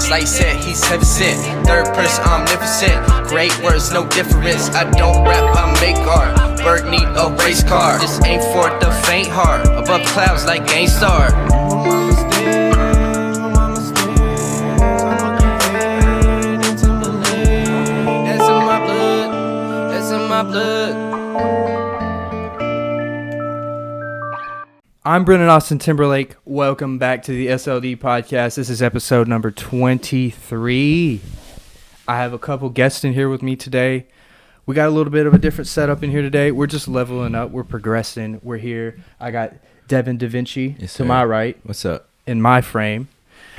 Slight said he's heaven sent. Third person omnipotent. Great words, no difference. I don't rap, I make art. Bird need a race car. This ain't for the faint heart. Above clouds like Game Star. That's in my blood. That's in my blood. I'm Brennan Austin Timberlake. Welcome back to the SLD podcast. This is episode number 23. I have a couple guests in here with me today. We got a little bit of a different setup in here today. We're just leveling up. We're progressing. We're here. I got Devin DeVinci to my right. What's up? In my frame.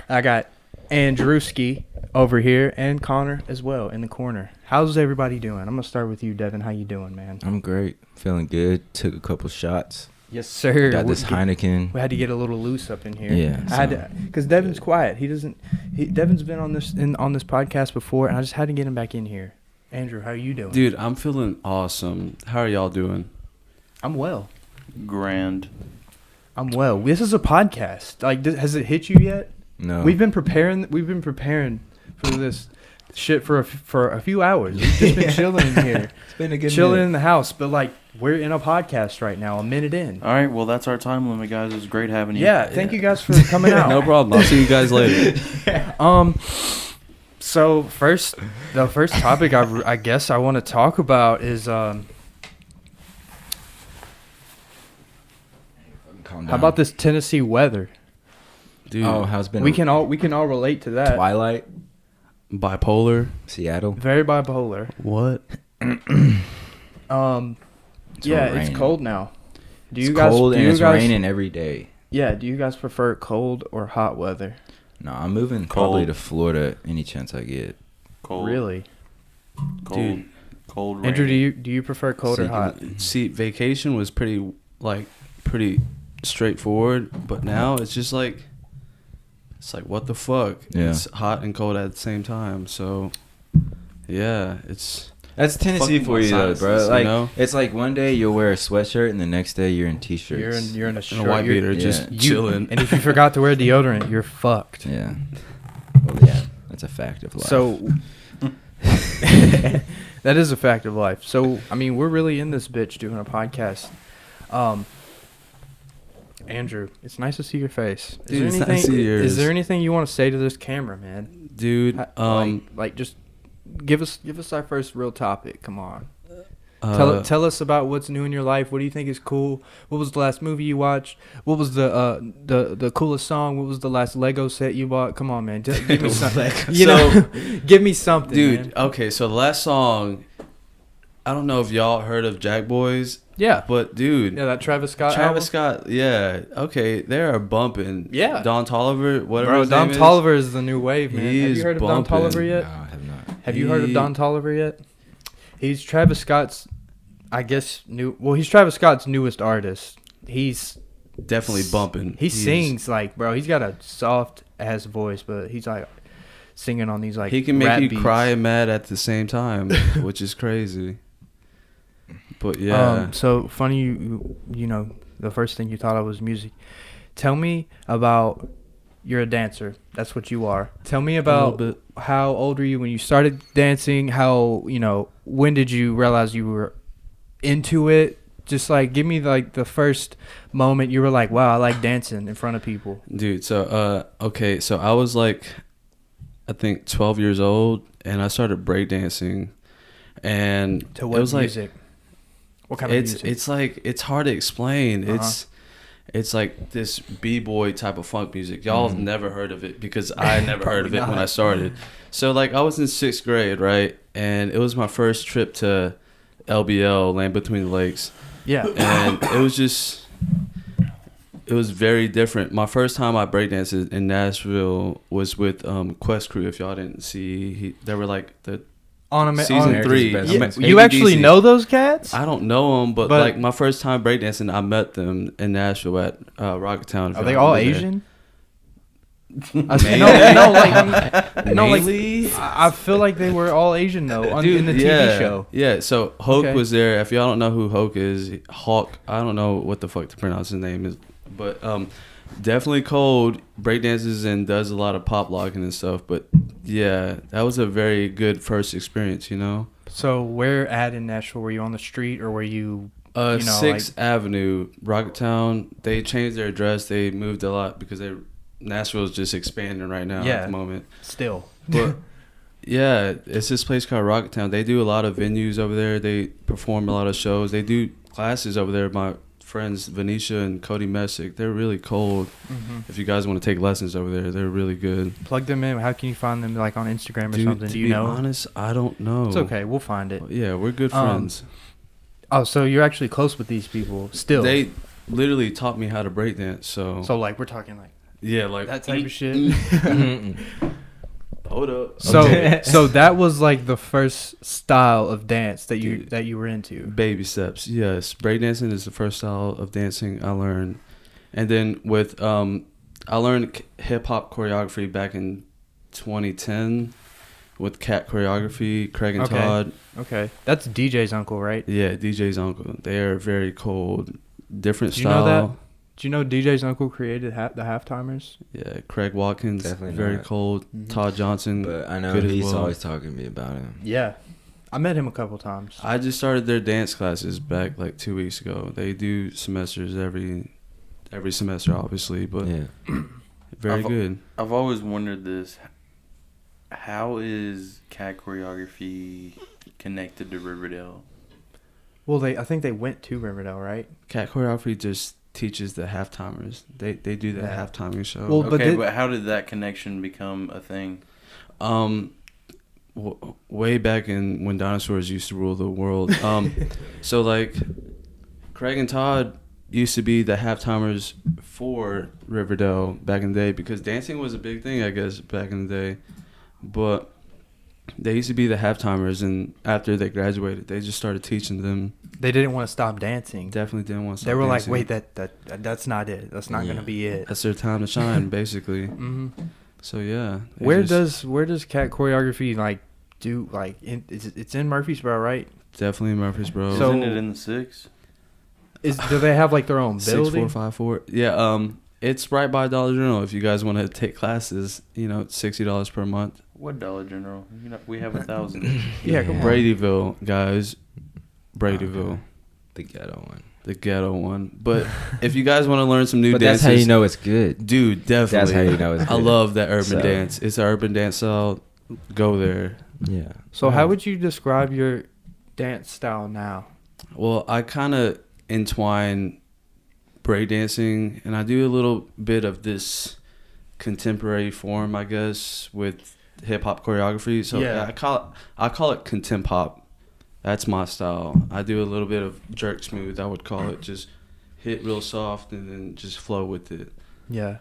I got Andrewski over here and Connor as well in the corner. How's everybody doing? I'm going to start with you, Devin. How you doing, man? I'm great. Feeling good. Took a couple shots. Yes, sir. Got this Heineken. We had to get a little loose up in here. Yeah, I had to, because Devin's quiet. Devin's been on this podcast before, and I just had to get him back in here. Andrew, how are you doing? Dude, I'm feeling awesome. How are y'all doing? I'm well. Grand. I'm well. This is a podcast. Like, has it hit you yet? No. We've been preparing for this shit for a few hours. We've just been chilling in here. It's been a good chilling minute. in the house, but like we're in a podcast right now, a minute in. All right, well, that's our time limit, guys. It was great having you. Yeah, thank you guys for coming out. No problem. I'll see you guys later. So the first topic I guess I want to talk about is Calm down. how about this Tennessee weather? Dude, Oh, how's it been? We can all relate to that. Twilight, bipolar. Seattle. Very bipolar. What? Yeah, it's raining. cold now. Do you It's guys? cold do and you it's guys, raining every day. Yeah. Do you guys prefer cold or hot weather? No, I'm moving Cold. probably to Florida any chance I get. Cold. Really? Cold. Dude. Cold. Andrew, rain. do you prefer cold or See, hot? See, vacation was pretty straightforward, but now it's just like, what the fuck? Yeah. It's hot and cold at the same time. So, yeah, it's. That's Tennessee Fucking for you though, sinuses, bro. you Like know? it's like one day you'll wear a sweatshirt and the next day you're in t-shirts. You're in a shirt. And a white beater, yeah. just You- chilling. And if you forgot to wear deodorant, you're fucked. Yeah. Well, yeah, that's a fact of life. So that is a fact of life. So I mean, we're really in this bitch doing a podcast. Andrew, it's nice to see your face. Dude, it's nice to see yours. Is there anything you want to say to this camera, man? Dude, Like just give us our first real topic. Come on. uh, Tell us about what's new in your life. What do you think is cool? What was the last movie you watched? What was the coolest song? What was the last Lego set you bought? Come on, man. Just give me something. Give me something, dude, man. okay, so the last song, I don't know if y'all heard of Jack Boys, Yeah. but dude, Yeah, that Travis Scott Travis album? Scott, yeah, okay, they are bumping. Yeah. Don Toliver, whatever Bro, his Don name Toliver is the new wave, man. He Have is you heard of bumping. Don Toliver yet? No, I have not. Have you heard of Don Toliver yet? He's Travis Scott's, I guess, he's Travis Scott's newest artist. He's is definitely bumping. He sings like, bro, he's got a soft ass voice, but he's like singing on these like He can make rap you beats. cry and mad at the same time, which is crazy. But yeah, So funny, you know, the first thing you thought of was music. Tell me about, you're a dancer. That's what you are. Tell me about how old were you when you started dancing? How, when did you realize you were into it? Just like, give me like the first moment you were like, wow, I like dancing in front of people. dude, so okay, so I was like, I think 12 years old, and I started breakdancing, and To what it was music? What kind of music? It's like, it's hard to explain. Uh-huh. It's like this b-boy type of funk music. Y'all have never heard of it because I never heard of it when I started. So like I was in 6th grade, right? And it was my first trip to LBL, Land Between the Lakes. Yeah. And it was very different. My first time I breakdanced in Nashville was with Quest Crew. If y'all didn't see, they were like the season 3. Best. Yeah, America's you ABDC. actually know those cats? I don't know them, but But- like my first time breakdancing, I met them in Nashville at Rocketown. Are they all There. Asian? Mainly? I feel like they were all Asian though in the TV show. Yeah, so Hulk Okay. was there. If y'all don't know who Hulk is, Hawk, I don't know what the fuck to pronounce his name is, but Definitely cold. Breakdances and does a lot of pop locking and stuff. But yeah, that was a very good first experience, you know? So where at in Nashville? Were you on the street or were you? You know, 6th Avenue, Rocketown. They changed their address. They moved a lot because Nashville's just expanding right now at the moment. Still. But yeah, it's this place called Rocketown. They do a lot of venues over there. They perform a lot of shows. They do classes over there. My friends Venetia and Cody Messick, they're really cold. Mm-hmm. If you guys want to take lessons over there, they're really good. Plug them in. How can you find them, like on Instagram or Dude, something? to Do you be know? honest, I don't know. It's okay. We'll find it. Yeah, we're good friends. Oh, so you're actually close with these people still? They literally taught me how to breakdance. So like we're talking like yeah, like that type of shit. Hold up. So that was like the first style of dance that you were into. Baby steps, yes. Breakdancing is the first style of dancing I learned, and then with I learned hip hop choreography back in 2010 with Cat Choreography, Craig and Todd. Okay, that's DJ's uncle, right? Yeah, DJ's uncle. They are very cold, different Do you style. know that? Do you know DJ's uncle created the halftimers? Yeah, Craig Watkins, Definitely very not. cold. Mm-hmm. Todd Johnson, But I know good as he's well. always talking to me about him. Yeah, I met him a couple times. I just started their dance classes back like 2 weeks ago. They do semesters every semester, obviously, but Yeah. very good. I've always wondered this. How is cat choreography connected to Riverdale? Well, I think they went to Riverdale, right? Cat Choreography just teaches the halftimers. They do the Yeah. halftiming show. Well, but Okay, but how did that connection become a thing? Way back in when dinosaurs used to rule the world. So like Craig and Todd used to be the halftimers for Riverdale back in the day because dancing was a big thing, I guess, back in the day. But they used to be the halftimers, and after they graduated, they just started teaching them. They didn't want to stop dancing. Definitely didn't want to stop They were dancing. like, wait, that's not it. That's not gonna be it. That's their time to shine, basically. Mm-hmm. So yeah. they Where just- does cat choreography like do like it's in Murfreesboro, right? Definitely Murfreesboro. So- Isn't it in the 6? Do they have like their own building? 6454. Yeah. It's right by Dollar General. If you guys want to take classes, it's $60 per month. What Dollar General? We have 1,000. Yeah, come on. Bradyville, guys. Bradyville, The ghetto one. the ghetto one. But if you guys want to learn some new But dances, that's how you know it's good. dude, definitely. That's how you know it's I good. love that urban So- dance. It's an urban dance style. Go there. Yeah. So how would you describe your dance style now? Well, I kind of entwine breakdancing, and I do a little bit of this contemporary form, I guess, with hip hop choreography. So Yeah. I call it contemp hop. That's my style. I do a little bit of jerk smooth, I would call it. Just hit real soft and then just flow with it. Yeah.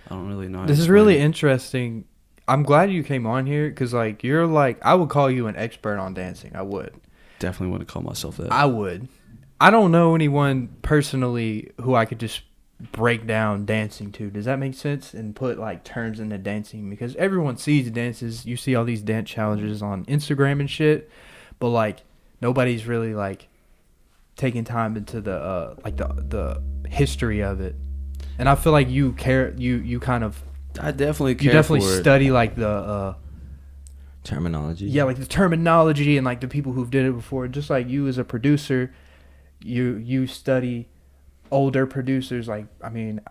I don't really know. how to This is explain really it. interesting. I'm glad you came on here because like you're like I would call you an expert on dancing. I would. Definitely want to call myself that. I would. I don't know anyone personally who I could just break down dancing to. Does that make sense? And put like terms into dancing because everyone sees the dances. You see all these dance challenges on Instagram and shit, but like nobody's really like taking time into the like the history of it. And I feel like you care. You kind of I definitely care you definitely for it. study like the Terminology. yeah, like the terminology and like the people who've did it before. Just like you as a producer, you study older producers. Like I mean,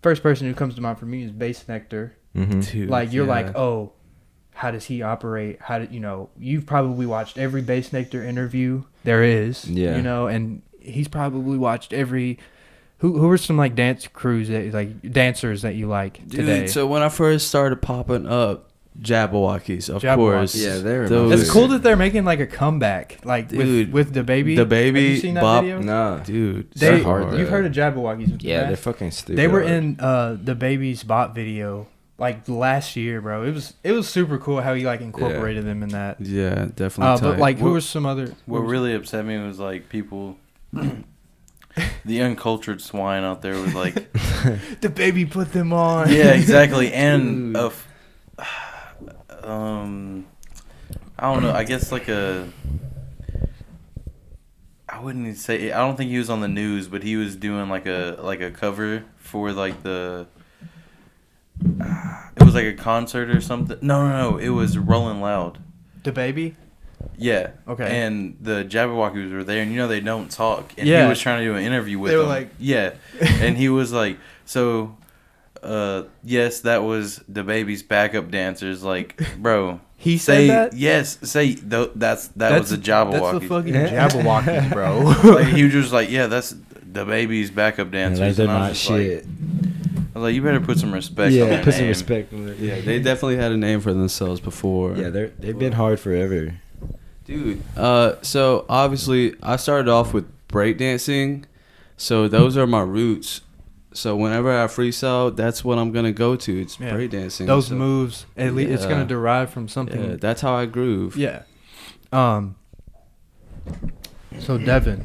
first person who comes to mind for me is Bass Nectar. Mm-hmm. Dude, Like you're yeah. like, oh, how does he operate? How did you've probably watched every Bass Nectar interview there is. Yeah. And he's probably watched every. Who are some like dance crews that like dancers that you like Dude, today? so when I first started popping up, Jabberwockies, of course. Yeah, they're Those- It's cool that they're making like a comeback, like Dude, with the baby. The Baby, Have you seen that Bop. video? No. Dude, They, so hard, you've though. heard of Jabberwockies? Yeah, right? they're fucking stupid. They were hard. in the baby's bot video like last year, bro. It was super cool how he like incorporated them in that. yeah, definitely. But tight. like, who was some other? What really upset me was like people, the uncultured swine out there was like, the baby put them on. yeah, exactly, and I don't know. I guess like I wouldn't even say. I don't think he was on the news, but he was doing like a cover for like the it was like a concert or something. No, it was Rolling Loud. The baby. Yeah. Okay. And the Jabberwockies were there, and they don't talk. And Yeah. he was trying to do an interview with They were them. like- Yeah. And he was like, so, yes, that was the baby's backup dancers. Like, bro. He say said that? yes. Say that was the Jabberwockies. That's the fucking Jabberwockies, bro. Like, he was just like, yeah, that's the baby's backup dancers. Like they're And I not was just like- shit. I was like, you better put some respect on Yeah, their put some name. respect on it. Yeah, they definitely had a name for themselves before. Yeah, they've been hard forever. Dude, so obviously I started off with breakdancing, so those are my roots. So whenever I freestyle, that's what I'm gonna go to. It's Yeah. breakdancing. Those So, moves, at least it's Yeah. gonna derive from something. yeah, that's how I groove. Yeah. So Devin,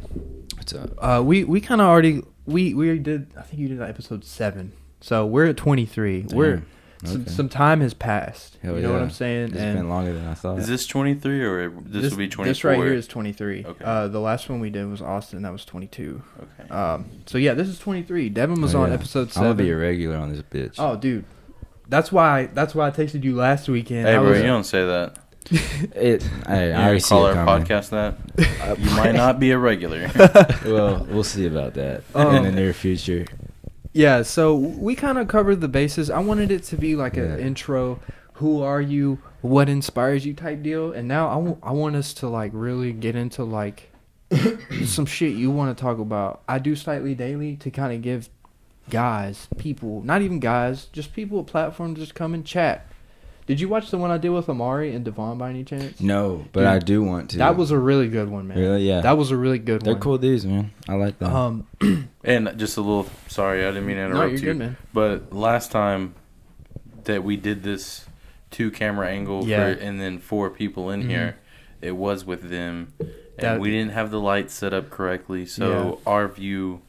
What's up? we kind of already we did. I think you did episode 7. So we're at 23. We're okay. some time has passed. Hell you know what yeah. I'm saying? It's been longer than I thought. Is this 23 or this will be 24? This right here is 23. Okay. The last one we did was Austin. That was 22. Okay. So yeah, this is 23. Devin was Oh, on yeah. episode 7. I'm gonna be a regular on this bitch. Oh, dude. That's why I texted you last weekend. Hey, I bro, was- you don't say that. I You already don't see call it our coming. podcast that. You might not be a regular. Well, we'll see about that Um, in the near future. Yeah, so we kind of covered the bases. I wanted it to be like an Yeah. intro, who are you, what inspires you type deal. And now I want us to like really get into like some shit you want to talk about. I do Slightlee daily to kind of give guys, people, not even guys, just people a platform to just come and chat. Did you watch the one I did with Amari and Devon by any chance? No, but Dude, I do want to. That was a really good one, man. Really? Yeah. That was a really good They're one. cool dudes, man. I like them. And just a little, sorry, I didn't mean to interrupt No, you're you. good, man. But last time that we did this 2-camera angle Yeah. and then 4 people in Mhm. here, it was with them. And That- we didn't have the lights set up correctly, so our view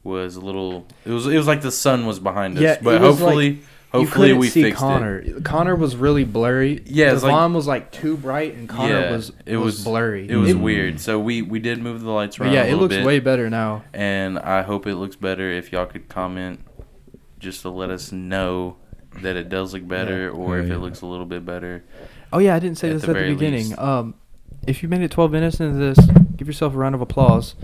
was a little. It was like the sun was behind us. Yeah, but it was hopefully, you hopefully couldn't we see fixed Connor. it. Connor was really blurry. Yeah, it's Devon like- was like too bright, and Connor Yeah, was it was blurry. It was weird. So we did move the lights But around. yeah, a it little looks bit, way better now. and I hope it looks better. If y'all could comment just to let us know that it does look better, or if Yeah. it looks a little bit better. Oh yeah, I didn't say At this the at the very beginning. least. If you made it 12 minutes into this, give yourself a round of applause.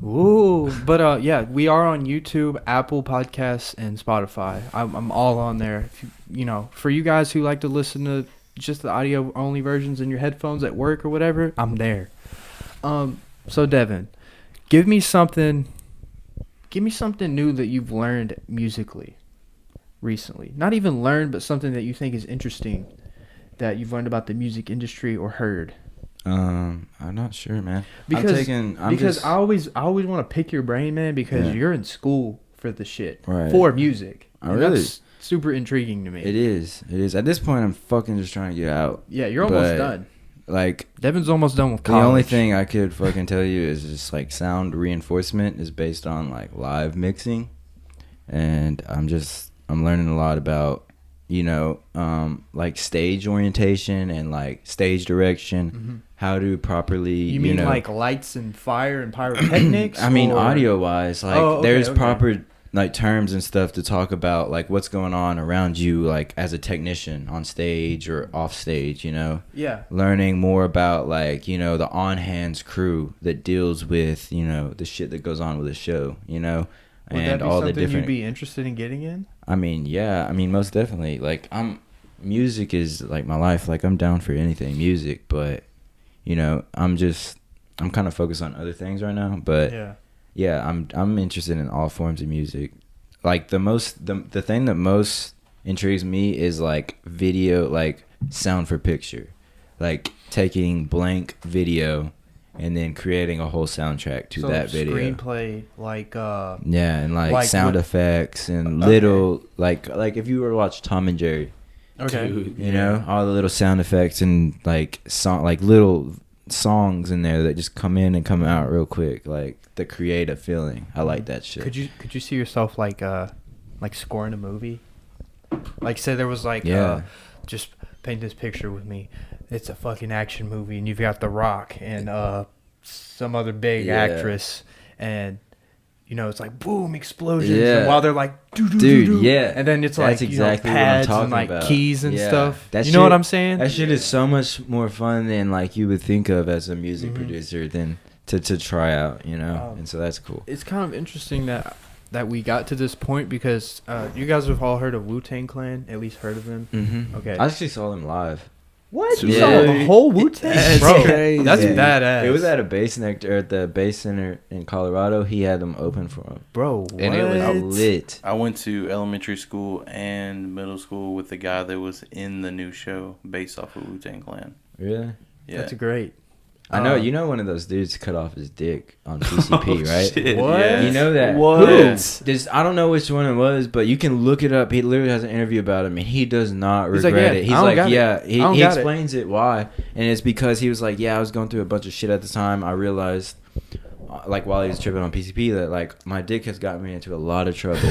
Woo! But yeah, we are on YouTube, Apple Podcasts, and Spotify. I'm all on there. If you know, for you guys who like to listen to just the audio only versions in your headphones at work or whatever, I'm there. So Devin, give me something new that you've learned musically recently. Not even learned, but something that you think is interesting that you've learned about the music industry or heard. I'm not sure, man. Because I'm just, I always want to pick your brain, man, because Yeah. you're in school for the shit, Right. for music. Oh, And really? That's super intriguing to me. It is. At this point, I'm fucking just trying to get out. Yeah, you're almost But, done. Like, Devin's almost done with the college. only thing I could fucking tell you is just like sound reinforcement is based on like live mixing, and I'm learning a lot about, like stage orientation and like stage direction, how to properly. you mean know, like lights and fire and pyrotechnics? I mean, or- audio wise, like Oh, okay, there's okay. proper like terms and stuff to talk about, like what's going on around you, like as a technician on stage or off stage, Yeah. learning more about like, the on hands crew that deals with, the shit that goes on with the show, Would that and be all the something different. you'd be interested in getting in? I mean, yeah, most definitely. Like music is like my life. Like I'm down for anything music, but I'm kind of focused on other things right now, but Yeah. yeah, I'm interested in all forms of music. Like the thing that most intrigues me is like video, like sound for picture, like taking blank video and then creating a whole soundtrack to So that video. screenplay, like Yeah, and like sound with- effects and little like if you were to watch Tom and Jerry, okay. Dude, you know, all the little sound effects and like little songs in there that just come in and come out real quick, like that create a feeling. I like that shit. Could you see yourself like scoring a movie? Like say there was like Yeah. just paint this picture with me. It's a fucking action movie and you've got The Rock and some other big Yeah. actress and you know, it's like boom explosions, Yeah. and while they're like Dude, yeah. and then it's That's like exactly you know, what I'm pads talking and like about. keys and Yeah. stuff. That You know what shit- I'm saying? That shit is so much more fun than like you would think of as a music Mhm. producer than to try out, you know. And so that's cool. It's kind of interesting that we got to this point because you guys have all heard of Wu-Tang Clan, at least heard of them. Mm-hmm. Okay. I actually saw them live. What? You Yeah. saw the whole Wu-Tang? That's Bro, crazy. that's Yeah. badass. It was at a bass center, at the bass center in Colorado. He had them open for him, Bro, and it was what? lit. I went to elementary school and middle school with the guy that was in the new show based off of Wu-Tang Clan. Really? Yeah. That's great. I know. You know, one of those dudes cut off his dick on PCP, right? Shit, What? yeah. You know that? What? There's, I don't know which one it was, but you can look it up. He literally has an interview about him, and he does not He's like, regret yeah, it. He's I don't like, got it. yeah. I He don't got it. explains it why, and it's because he was like, yeah, I was going through a bunch of shit at the time. I realized, like while he was tripping on PCP, that like my dick has gotten me into a lot of trouble.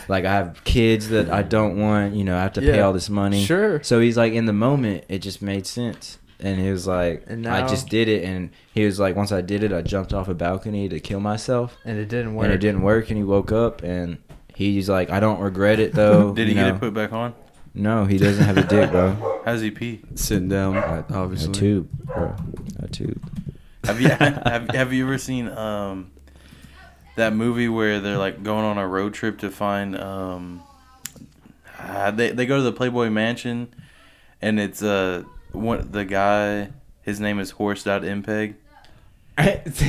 Like I have kids that I don't want. You know, I have to pay Yeah. all this money. Sure. So he's like, in the moment, it just made sense. And he was like, And I now- just did it. And he was like, once I did it, I jumped off a balcony to kill myself. And it didn't work. And it didn't work. And he woke up and he's like, I don't regret it though. Did he you get know? it put back on? No, he doesn't have a dick, bro. How's he pee? Sitting down, A obviously. tube, bro. A tube. Have you have you ever seen that movie where they're like going on a road trip to find they go to the Playboy Mansion, and it's one the guy, his name is Horse.MPEG.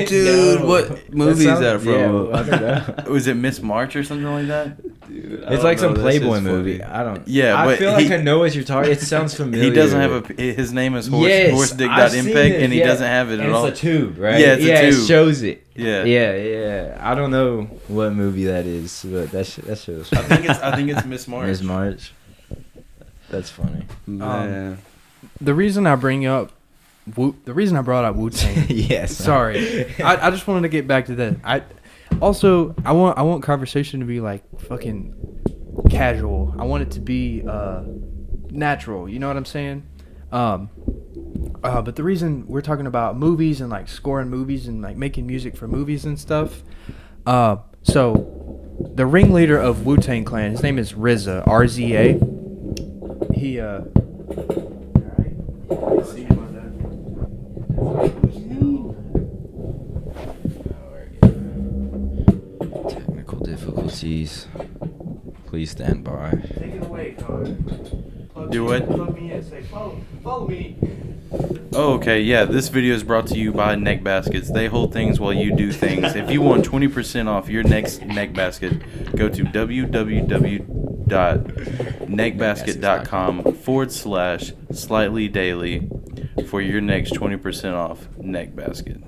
Dude, what movie is that from? Yeah, I don't know. Was it Miss March or something like that? Dude, I It's don't like know, some that Playboy shit's movie. funny. I don't. Yeah, I but feel like he- I know what you're talking. It sounds familiar. He doesn't have his name is Horse Yes, I've Horse.MPEG, seen it, and he yeah. doesn't have it And at all. it's a tube, right? Yeah, it's a It tube. shows it. Yeah. Yeah. I don't know what movie that is, but that shit was I think it's Miss March. Ms. March. That's funny. Man. The reason I bring up the reason I brought up Wu-Tang. Yes. Sorry. I just wanted to get back to that. I want conversation to be like fucking casual. I want it to be natural. You know what I'm saying? But the reason we're talking about movies and like scoring movies and like making music for movies and stuff. So the ringleader of Wu-Tang Clan, his name is RZA, RZA. He Technical difficulties. Please stand by. Take it away, dog. Do what? Plug me in. Say, follow me. Oh, okay, yeah. This video is brought to you by Neck Baskets. They hold things while you do things. If you want 20% off your next neck basket, go to www.neckbasket.com/Slightlee Daily for your next 20% off neck basket.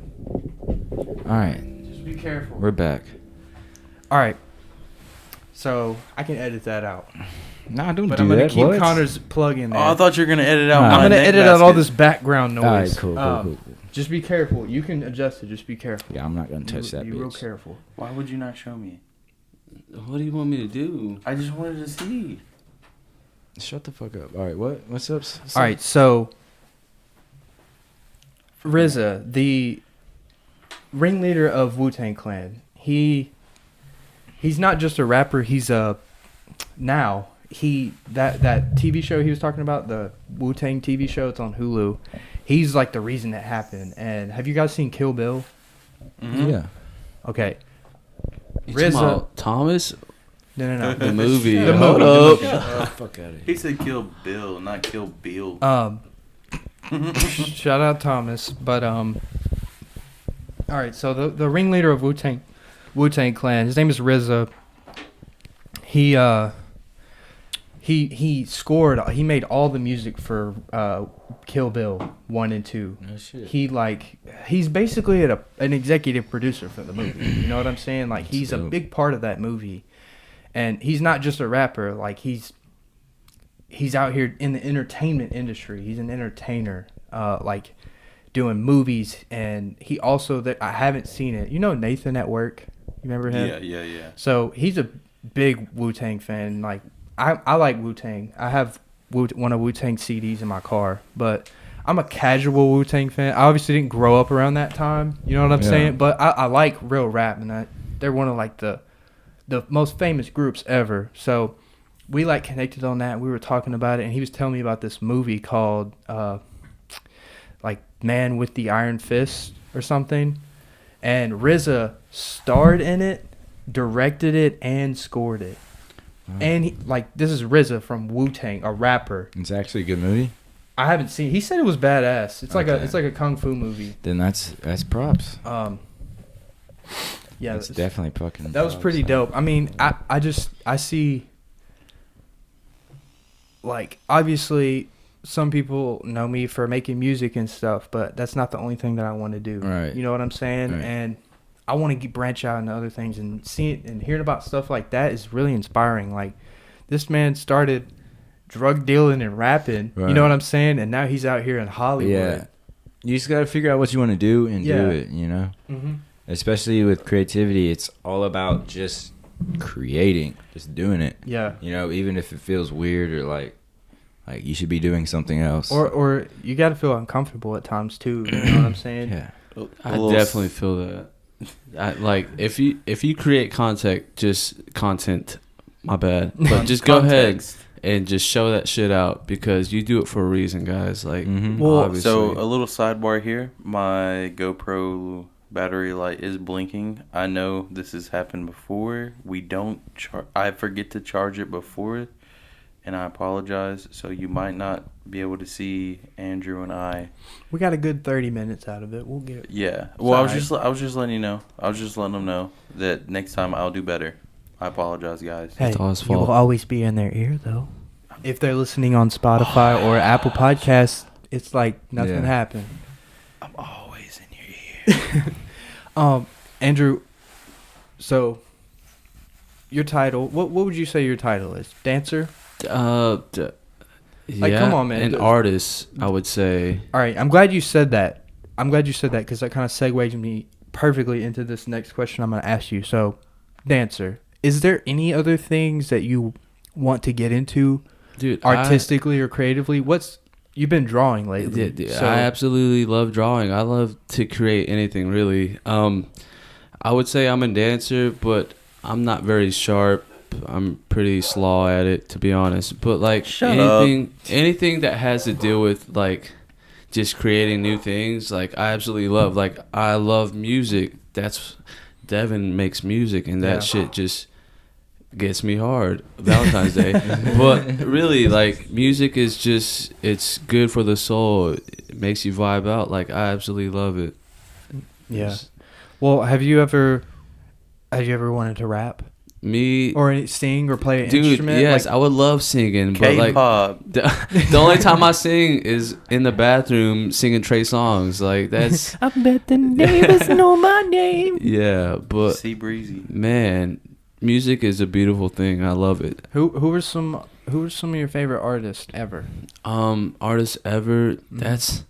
All right, Just be careful. we're back. All right. So I can edit that out, Nah, don't but do I'm gonna that. keep what? Connor's plug in there. Oh, I thought you were gonna edit out. Nah. my I'm gonna neck edit out all basket. this background noise. All right, cool. Cool. Just be careful. You can adjust it. Just be careful. Yeah, I'm not gonna touch that Be bitch. real careful. Why would you not show me? What do you want me to do? I just wanted to see. Shut the fuck up. All right, what's up? All right. So RZA, the ringleader of Wu-Tang Clan, he's not just a rapper. He's that TV show he was talking about, the Wu-Tang TV show. It's on Hulu. He's like the reason it happened. And have you guys seen Kill Bill? Mm-hmm. Yeah. Okay. You talking RZA. about Thomas? No. The movie. The Hold movie. up. Fuck out of here. He said Kill Bill, not Kill Bill. Shout out Thomas, but all right. So the ringleader of Wu-Tang Clan, his name is RZA. He scored. He made all the music for Kill Bill 1 and 2. No shit. He's basically an executive producer for the movie. You know what I'm saying? Like he's a dope. big part of that movie, and he's not just a rapper. Like he's out here in the entertainment industry. He's an entertainer, like doing movies, and he also that I haven't seen it. You know Nathan at work. You remember him? Yeah. So he's a big Wu-Tang fan. Like I like Wu-Tang. I have one of Wu-Tang CDs in my car, but I'm a casual Wu-Tang fan. I obviously didn't grow up around that time. You know what I'm Yeah. saying? But I like real rap, and they're one of like the most famous groups ever. So we like connected on that. We were talking about it, and he was telling me about this movie called like Man with the Iron Fist or something. And RZA starred in it, directed it, and scored it. And he, like, this is RZA from Wu-Tang, a rapper. It's actually a good movie. I haven't seen. He said it was badass. It's Okay. like a kung fu movie. Then that's props. Yeah, it's definitely fucking. that was props, pretty man. dope. I mean, I see. Like, obviously, some people know me for making music and stuff, but that's not the only thing that I want to do. Right. You know what I'm saying? Right. And I want to branch out into other things, and seeing and hearing about stuff like that is really inspiring. Like, this man started drug dealing and rapping. Right. You know what I'm saying? And now he's out here in Hollywood. Yeah. You just gotta figure out what you want to do and Yeah. do it. You know. Mm-hmm. Especially with creativity, it's all about just creating, just doing it. Yeah. You know, even if it feels weird or like you should be doing something else. Or you got to feel uncomfortable at times too. You know what I'm saying? Yeah. I definitely feel that. Like if you create content, my bad, but just go ahead and just show that shit out, because you do it for a reason, guys. Like, Well, obviously. So a little sidebar here. My GoPro battery light is blinking. I know this has happened before. We don't. I forget to charge it before, and I apologize. So you might not be able to see Andrew and I. We got a good 30 minutes out of it. We'll get it. Yeah. Well, I was Sorry. just letting you know. I was just letting them know that next time I'll do better. I apologize, guys. Hey, all his you fault. will always be in their ear, though. If they're listening on Spotify or Apple Podcasts, it's like nothing Yeah. happened. I'm always in your ear. Andrew, so your title, what would you say your title is? Dancer? yeah, come on, man. An artist, I would say. All right, I'm glad you said that. Because that kind of segues me perfectly into this next question I'm going to ask you. So, dancer, is there any other things that you want to get into, Dude, artistically or creatively? You've been drawing lately. I absolutely love drawing. I love to create anything, really. I would say I'm a dancer, but I'm not very sharp. I'm pretty slaw at it, to be honest. But like anything that has to deal with like just creating new things, like I absolutely love. Like I love music. That's Devin makes music, and that shit just gets me hard. Valentine's Day. But really, like, music is just, it's good for the soul. It makes you vibe out. Like, I absolutely love it. Yeah. Well, have you ever wanted to rap Me or sing or play an dude, instrument? yes, Like, I would love singing, but like K-pop. the only time I sing is in the bathroom singing Trey songs. Like that's I bet the neighbors know my name. yeah, but Sea Breezy. man, music is a beautiful thing. I love it. Who are some of your favorite artists ever? Artists ever. That's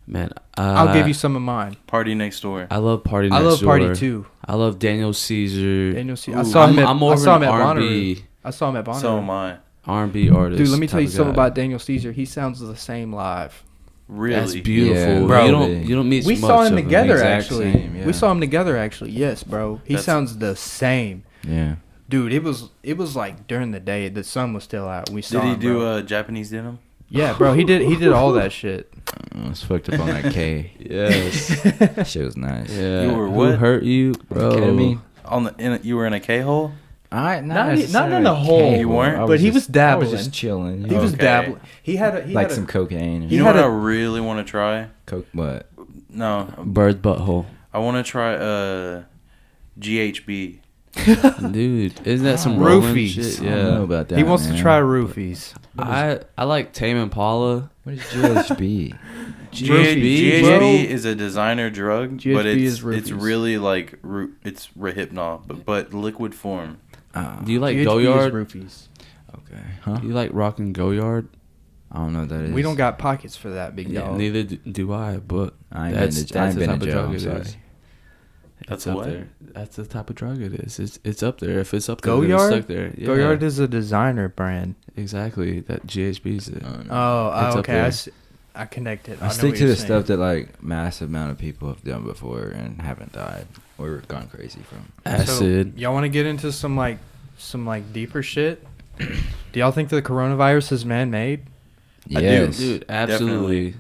man. I'll give you some of mine. Party Next Door. I love Party I Next love Door. Party too. I love Daniel Caesar. Daniel C. Ooh. I saw him at I'm more I saw him of at an Bonnaroo. R&B I saw him at Bonnaroo. So am I. R&B artist. Dude, let me tell you type of something guy. about Daniel Caesar. He sounds the same live. Really? That's beautiful, Yeah, bro. You don't meet. We much saw him of together Exact actually. same, yeah. We saw him together actually. Yes, bro. He That's- sounds the same. Yeah. Dude, it was like during the day. The sun was still out. We saw Did he him, do bro. Japanese denim? Yeah, bro. He did all that shit. I was fucked up on that K. Yes. That shit was nice. Yeah. You were Who what? hurt you, bro? Kidding me? You were in a K-hole? Not Not in necessarily the hole. K, You weren't? I But he was I dabbling. was just chilling. He was Okay. dabbling. He had a like some cocaine. He You know had what a- I really want to try? Coke, what? No. Bird butthole. I want to try GHB. Dude, isn't that some Roofies. rolling shit? I don't know Yeah. about that. He wants man. to try roofies. I like Tame Impala. What is GHB? GHB, GHB is a designer drug, but GHB is it's roofies. really like it's Rehypnol, but liquid form. Do you like GHB is Goyard? roofies. Okay. Huh? Do you like rockin' Goyard? I don't know what that is. We don't got pockets for that, big dog. Neither do I, but I ain't that's been to, I ain't the been type to of jail. drug I'm it sorry. is. That's It's up what? there. That's the type of drug it is. It's up there. If it's up there, then Goyard? it's stuck there. Yeah. Goyard is a designer brand. Exactly. That GHB's it. No. Oh, It's up okay. there. I connected. I stick to the stuff that like massive amount of people have done before and haven't died or gone crazy from. Acid. So, y'all want to get into some deeper shit? Do y'all think the coronavirus is man-made? Yes, Dude, absolutely.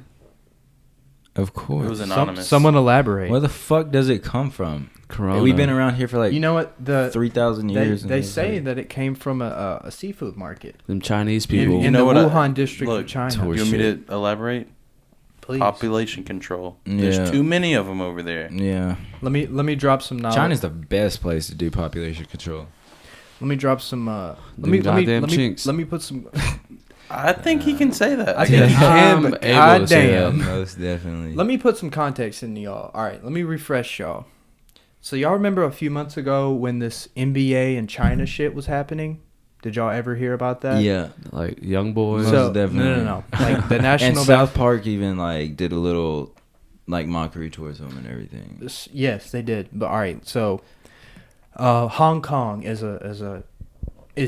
Of course. It was anonymous. Someone elaborate. Where the fuck does it come from? Corona. We've been around here for like You know what? 3,000 years. They say that it came from a seafood market Them Chinese people. in You the know what Wuhan district look, of China. Tor- You want me to elaborate? Please. Population control. Yeah. There's too many of them over there. Yeah, Let me drop some knowledge. China's the best place to do population control. Let me drop some. goddamn chinks. Let me put some. I think he can say that. I think he can, I'm but able to say goddamn. Most definitely. Let me put some context into y'all. All right, let me refresh y'all. So y'all remember a few months ago when this NBA and China shit was happening? Did y'all ever hear about that? Yeah, Like young boys. Most So definitely. no. Like the and national. South Park even like did a little like mockery towards them and everything. Yes, they did. But all right, so Hong Kong is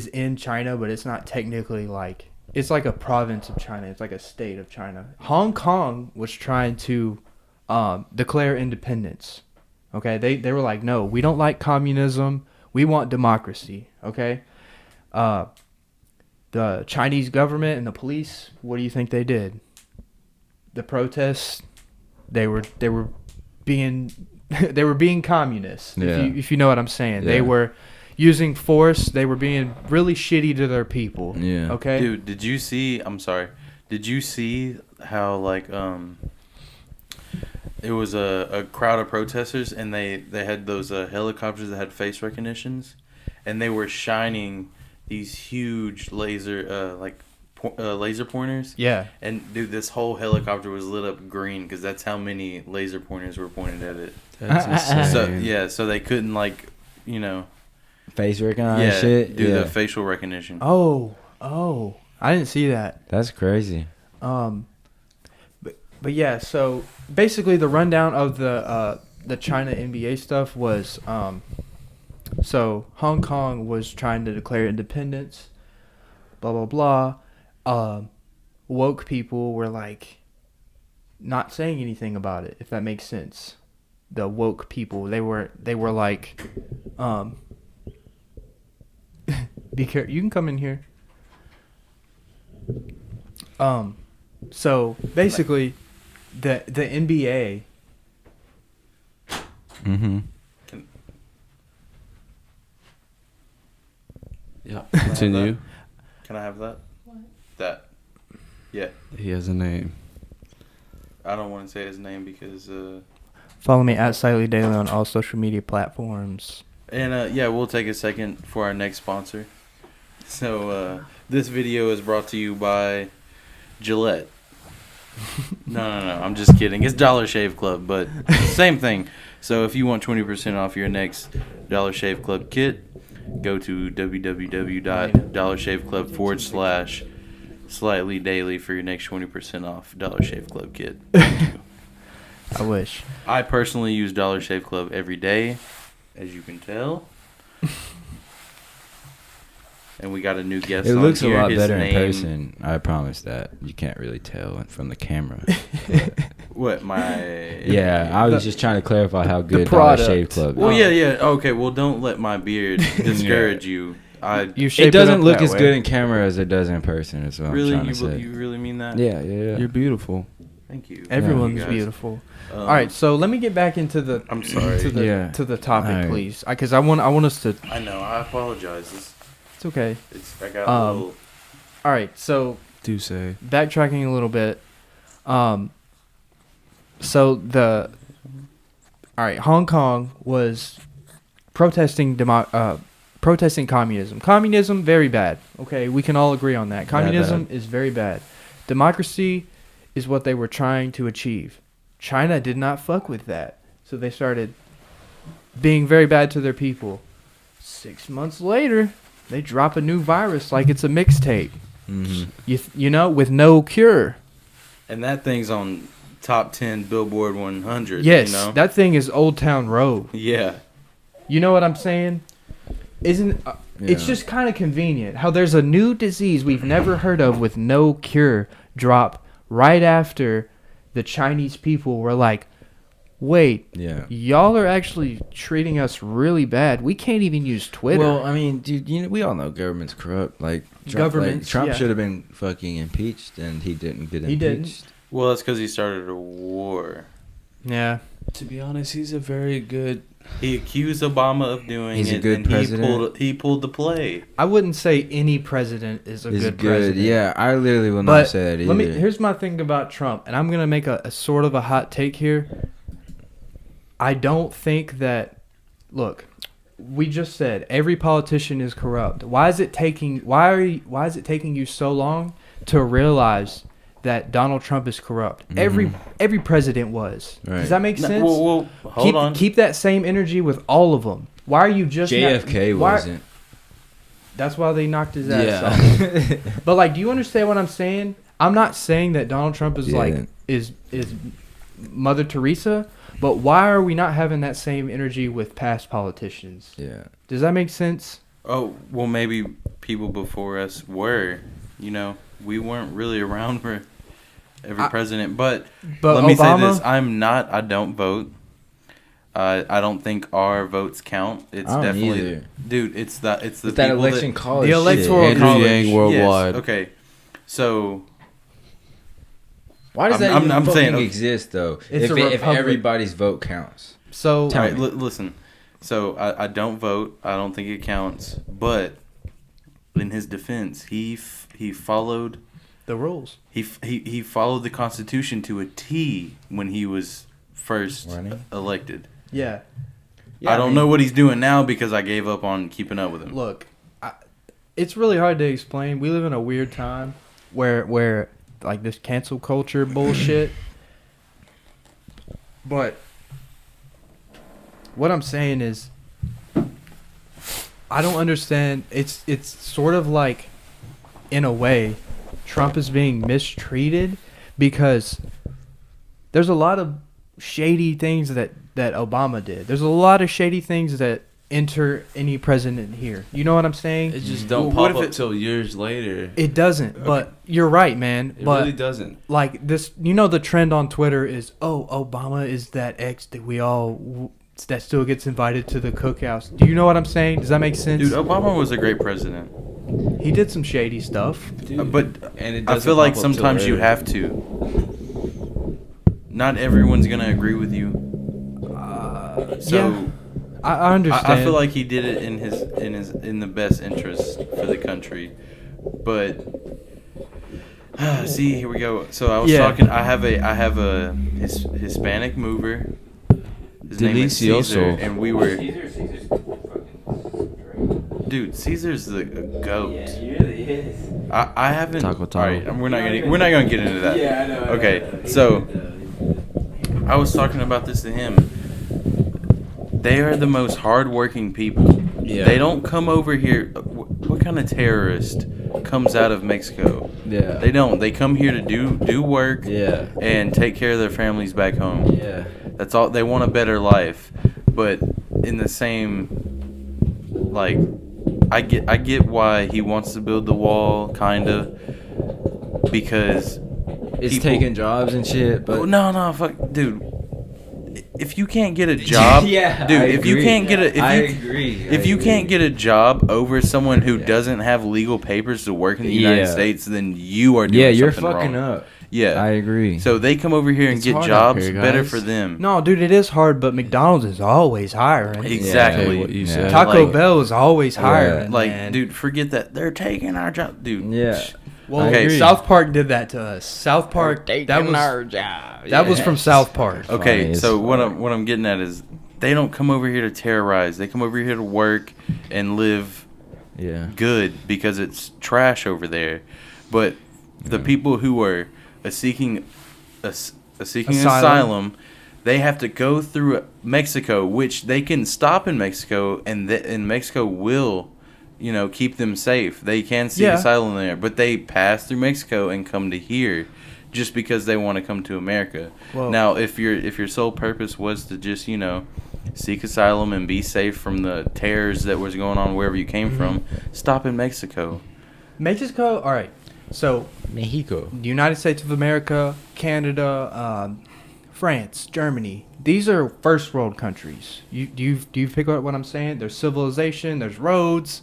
in China, but it's not technically like it's like a province of China. It's like a state of China. Hong Kong was trying to declare independence. Okay, they were like, no, we don't like communism. We want democracy. Okay, the Chinese government and the police. What do you think they did? The protests. They were being they were being communist. Yeah. If you know what I'm saying, they Yeah. were using force. They were being really shitty to their people. Yeah. Okay. Dude, did you see? I'm sorry. Did you see how like it was a crowd of protesters and they had those helicopters that had face recognitions, and they were shining these huge laser laser pointers. Yeah. And dude, this whole helicopter was lit up green because that's how many laser pointers were pointed at it. That's insane. So yeah, so they couldn't like Face recognize shit. do Yeah. the facial recognition. Oh, I didn't see that. That's crazy. But yeah, so basically the rundown of the China NBA stuff was so Hong Kong was trying to declare independence, blah blah blah. Woke people were like not saying anything about it, if that makes sense. The woke people, they were like be careful, you can come in here. So basically the NBA. Mm-hmm. Yeah. Continue. Can I have that? That. Yeah. He has a name. I don't want to say his name because Follow me at Slightlee Daily on all social media platforms. and yeah, we'll take a second for our next sponsor. So this video is brought to you by Gillette. No, I'm just kidding. It's Dollar Shave Club, but same thing. So if you want 20% off your next Dollar Shave Club kit, go to www.dollarshaveclub.com/Slightlee Daily for your next 20% off Dollar Shave Club kit. I wish. I personally use Dollar Shave Club every day, as you can tell. And we got a new guest It on looks a here. lot His better name- in person. I promise that. You can't really tell from the camera. What, my... Yeah, I was just trying to clarify how good Dollar product. Shave Club Well, is. yeah. Okay, well, don't let my beard discourage you. You shape It doesn't up look that as way. good in camera as it does in person. Is what really, I'm trying to say. you really mean that? Yeah. You're beautiful. Thank you. Everyone's You guys. beautiful. Um, All right, so let me get back into the. I'm sorry. To the Yeah. to the topic, All right. please, because I want us to. I know. I apologize. It's okay. I got a little... All right, so Do say. backtracking a little bit. So all right, Hong Kong was protesting protesting communism. Communism, very bad. Okay, we can all agree on that. Communism is very bad. Democracy is what they were trying to achieve. China did not fuck with that, so they started being very bad to their people. 6 months later, they drop a new virus like it's a mixtape. Mm-hmm. You know, with no cure. And that thing's on top 10 Billboard 100. Yes, You know? that thing is Old Town Road. Yeah. You know what I'm saying? Isn't it's Yeah. just kind of convenient how there's a new disease we've never heard of with no cure drop right after the Chinese people were like, wait, Yeah. y'all are actually treating us really bad. We can't even use Twitter. Well, I mean, dude, we all know government's corrupt. Like, Governments, Trump yeah. should have been fucking impeached, and he didn't get He impeached. didn't. Well, that's because he started a war. Yeah. To be honest, he's a very good. He accused Obama of doing He's it, a good and president. he pulled the play. I wouldn't say any president is a He's good good. president. Yeah, I literally will But not say that either. here's my thing about Trump, and I'm going to make a sort of a hot take here. I don't think that, look, we just said every politician is corrupt. Why is it taking you so long to realize that Donald Trump is corrupt? Every president was. Right. Does that make No, sense? well, hold on. Keep that same energy with all of them. Why are you just JFK wasn't. That's why they knocked his ass Yeah. off. But like, do you understand what I'm saying? I'm not saying that Donald Trump is Yeah. like is Mother Teresa, but why are we not having that same energy with past politicians? Yeah. Does that make sense? Oh, well, maybe people before us were. You know, we weren't really around for every president. But let me say Obama- this: I don't vote. I don't think our votes count. It's I don't definitely, either. dude. It's the It's people that election college. The shit. electoral Andrew college. Yang worldwide. Yes, okay, so Why does that I'm even fucking saying, exist though? It's If, a if republic. everybody's vote counts. So Tell all right, me. listen. So I don't vote. I don't think it counts. But in his defense, he followed the rules. he followed the Constitution to a T when he was first Running? elected. Yeah. I don't know what he's doing now because I gave up on keeping up with him. Look, it's really hard to explain. We live in a weird time where like this cancel culture bullshit. But what I'm saying is, I don't understand. It's sort of like, in a way, Trump is being mistreated because there's a lot of shady things that Obama did. There's a lot of shady things that enter any president here. You know what I'm saying? It just don't Well, what pop if up it- till years later. It doesn't, but you're right, man. It but really doesn't. like this, the trend on Twitter is, oh, Obama is that ex that that still gets invited to the cookhouse. Do you know what I'm saying? Does that make sense? Dude, Obama was a great president. He did some shady stuff. But And it I doesn't feel like pop up till sometimes you later. have to. Not everyone's gonna agree with you. So yeah, I understand. I feel like he did it in the best interest for the country. But see, here we go. So I was Yeah. talking. I have a Hispanic mover. His name is Delicioso. Caesar, and we were. Dude, Caesar's the goat. I haven't. Taco Taco. All right, we're not gonna get into that. Yeah, I know. Okay, so I was talking about this to him. They are the most hardworking people. Yeah. They don't come over here. What kind of terrorist comes out of Mexico? Yeah. They don't. They come here to do work. Yeah. And take care of their families back home. Yeah. That's all. They want a better life, but in the same, like, I get why he wants to build the wall, kind of, because It's people- taking jobs and shit, but no, fuck, dude. If you can't get a job, Yeah, dude. I If you agree. can't get a, I if you can't get a job over someone who doesn't have legal papers to work in the United Yeah. States, then you are doing yeah, you're something fucking wrong. up. Yeah, I agree. So they come over here and It's get hard out jobs. here, Better guys. for them. No, dude, it is hard, but McDonald's is always hiring. Exactly. Yeah, what you Yeah. said. Taco Like- Bell is always hiring. Like, man. dude, forget that. They're taking our job, dude. Yeah. Well, Okay, okay, South Park did that to us. South Park, that was from South Park. Okay, Funny as so what fuck. I'm getting at is they don't come over here to terrorize. They come over here to work and live Yeah. good because it's trash over there. But the people who are seeking asylum, they have to go through Mexico, which they can stop in Mexico, and Mexico will, keep them safe. They can seek Yeah. asylum there, but they pass through Mexico and come to here just because they want to come to America. Well- Now, if your sole purpose was to just, seek asylum and be safe from the terrors that was going on wherever you came from, stop in Mexico. Mexico, all right. So Mexico. the United States of America, Canada, France, Germany. These are first world countries. Do you pick up what I'm saying? There's civilization. There's roads.